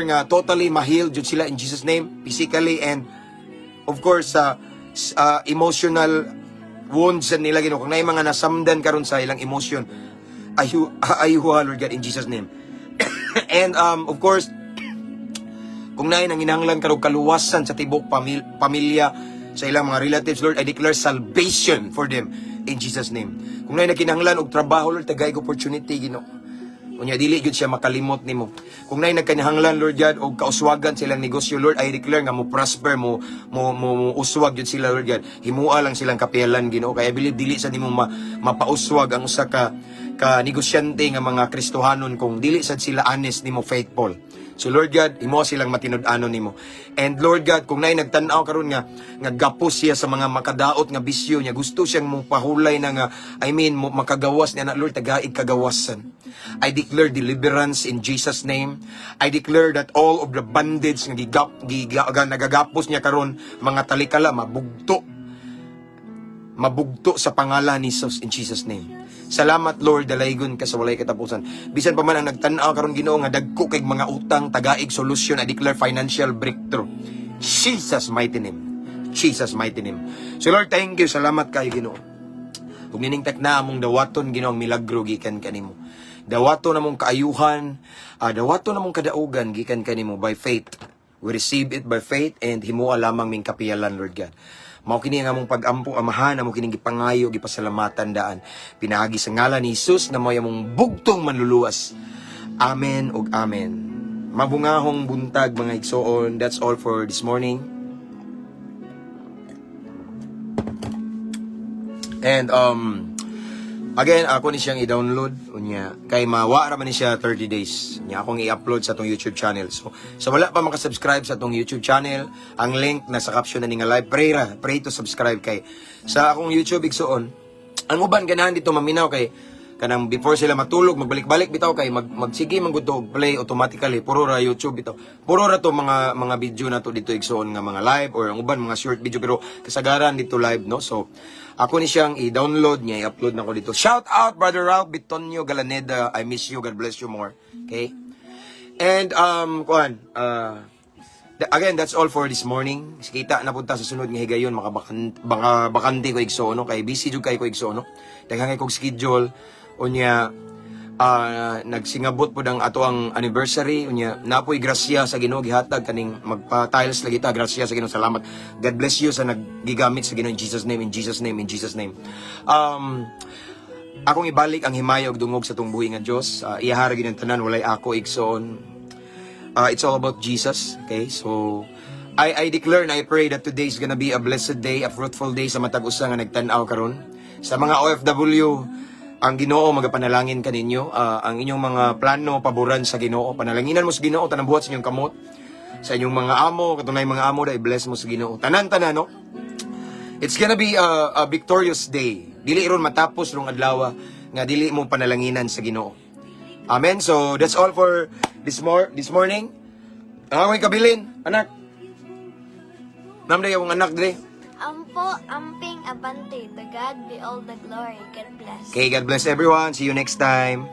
nga totally ma-heal jud sila in Jesus name, physically and of course emotional wounds nila Ginoo. Kung naay mga nasamdan karon sa ilang emotion, ayuha Lord God in Jesus name. And of course, kung naay nanginahanglan karong kaluwasan sa tibok pamilya, sa ilang mga relatives, Lord, I declare salvation for them in Jesus name. Kung naay nakinahanglan og trabaho, Lord, tagay opportunity Ginoo. Unya dili gyud siya makalimot nimo. Kung naay nagkanahanglan Lord God og kauswagan silang negosyo, Lord, I declare nga mo prosper mo uswag gyud sila Lord God. Himua lang silang kapiyalan Ginoo. Kaya I believe dili sa nimo mapauswag ang usa ka ka negosyante nga mga Kristohanon kung dili sad sila honest nimo faithful. So Lord God, imo silang matinud-anon nimo. And Lord God, kung naay nagtan-aw karon nga gapos siya sa mga makadaot nga bisyo niya, gusto siyang mo pahulay na nga makagawas niya na Lord tagaig kagawasan. I declare deliverance in Jesus name. I declare that all of the bandage nga nagagapos niya karon mga talikala mabugto sa pangalan ni Jesus in Jesus name. Salamat Lord, dalaygon ka sa walay katapusan. Bisan pa man ang nagtan-aw karon Ginoo nga dagko kay mga utang tagaig solution, I declare financial breakthrough. Jesus mighty name. Jesus mighty name. So Lord, thank you. Salamat kayo Ginoo. Ug niningtak na among dawaton Ginoo ang milagro gikan kanimo. Dawaton namong kaayuhan, dawaton namong kadaugan gikan kanimo by faith. We receive it by faith and himuha lamang ming kapiyalan Lord God. Mao kini nga among pag-ampo amahan, amo kining gipangayo gipasalamatan daan. Pinaagi sa ngalan ni Jesus na mao among bugtong manluluwas. Amen ug amen. Mabungahong buntag mga igsoon. That's all for this morning. And again, ako ni siyang i-download unya kay mawa ra man ni siya 30 days. Nya akong i-upload sa tong YouTube channel. So wala pa maka-subscribe sa tong YouTube channel, ang link nasa caption na ni nga live. Pray to subscribe kay sa akong YouTube igsoon. Ang uban ganahan dito maminaw kay kanang before sila matulog magbalik-balik bitaw kay magsige man gud to play automatically puro ra YouTube bitaw. Puro ra to mga video na to dito igsoon nga mga live or ang uban mga short video pero kasagaran dito live no. So ako ni siyang i-download niya, i-upload na ko dito. Shout out, Brother Ralph Bitonio Galaneda. I miss you. God bless you more. Okay? And, again, that's all for this morning. Kita na punta sa sunod nga higayon, bakante ko igsoon, no? Kay busy jud kay ko igsoon, no? Daghang kay kog schedule. Unya, nagsingabot po ng ato ang anniversary unya napoy grasya sa Ginoo gihatag kaning magpa-tiles lagi ta grasya sa Ginoo salamat God bless you sa naggigamit sa Ginoo in Jesus name in Jesus name in Jesus name akong ibalik ang himayog dungog sa tong buhi nga Dios iyahara gyud ang tanan walay ako igsoon it's all about Jesus okay so I declare and I pray that today is gonna be a blessed day a fruitful day sa matag usa nga nagtan-aw karon sa mga OFW ang Ginoo magapanalangin kaninyo ang inyong mga plano paboran sa Ginoo panalanginan mo sa Ginoo tanang buhat sa inyong kamot sa inyong mga amo katunay mga amo dai bless mo sa Ginoo tanan no it's gonna be a victorious day dili ron matapos rong adlaw nga dili mo panalanginan sa Ginoo amen so that's all for this morning amoy kabilin anak namday akong anak dire Ampo, amping, abante. To God be all the glory. God bless. okay God bless everyone see you next time.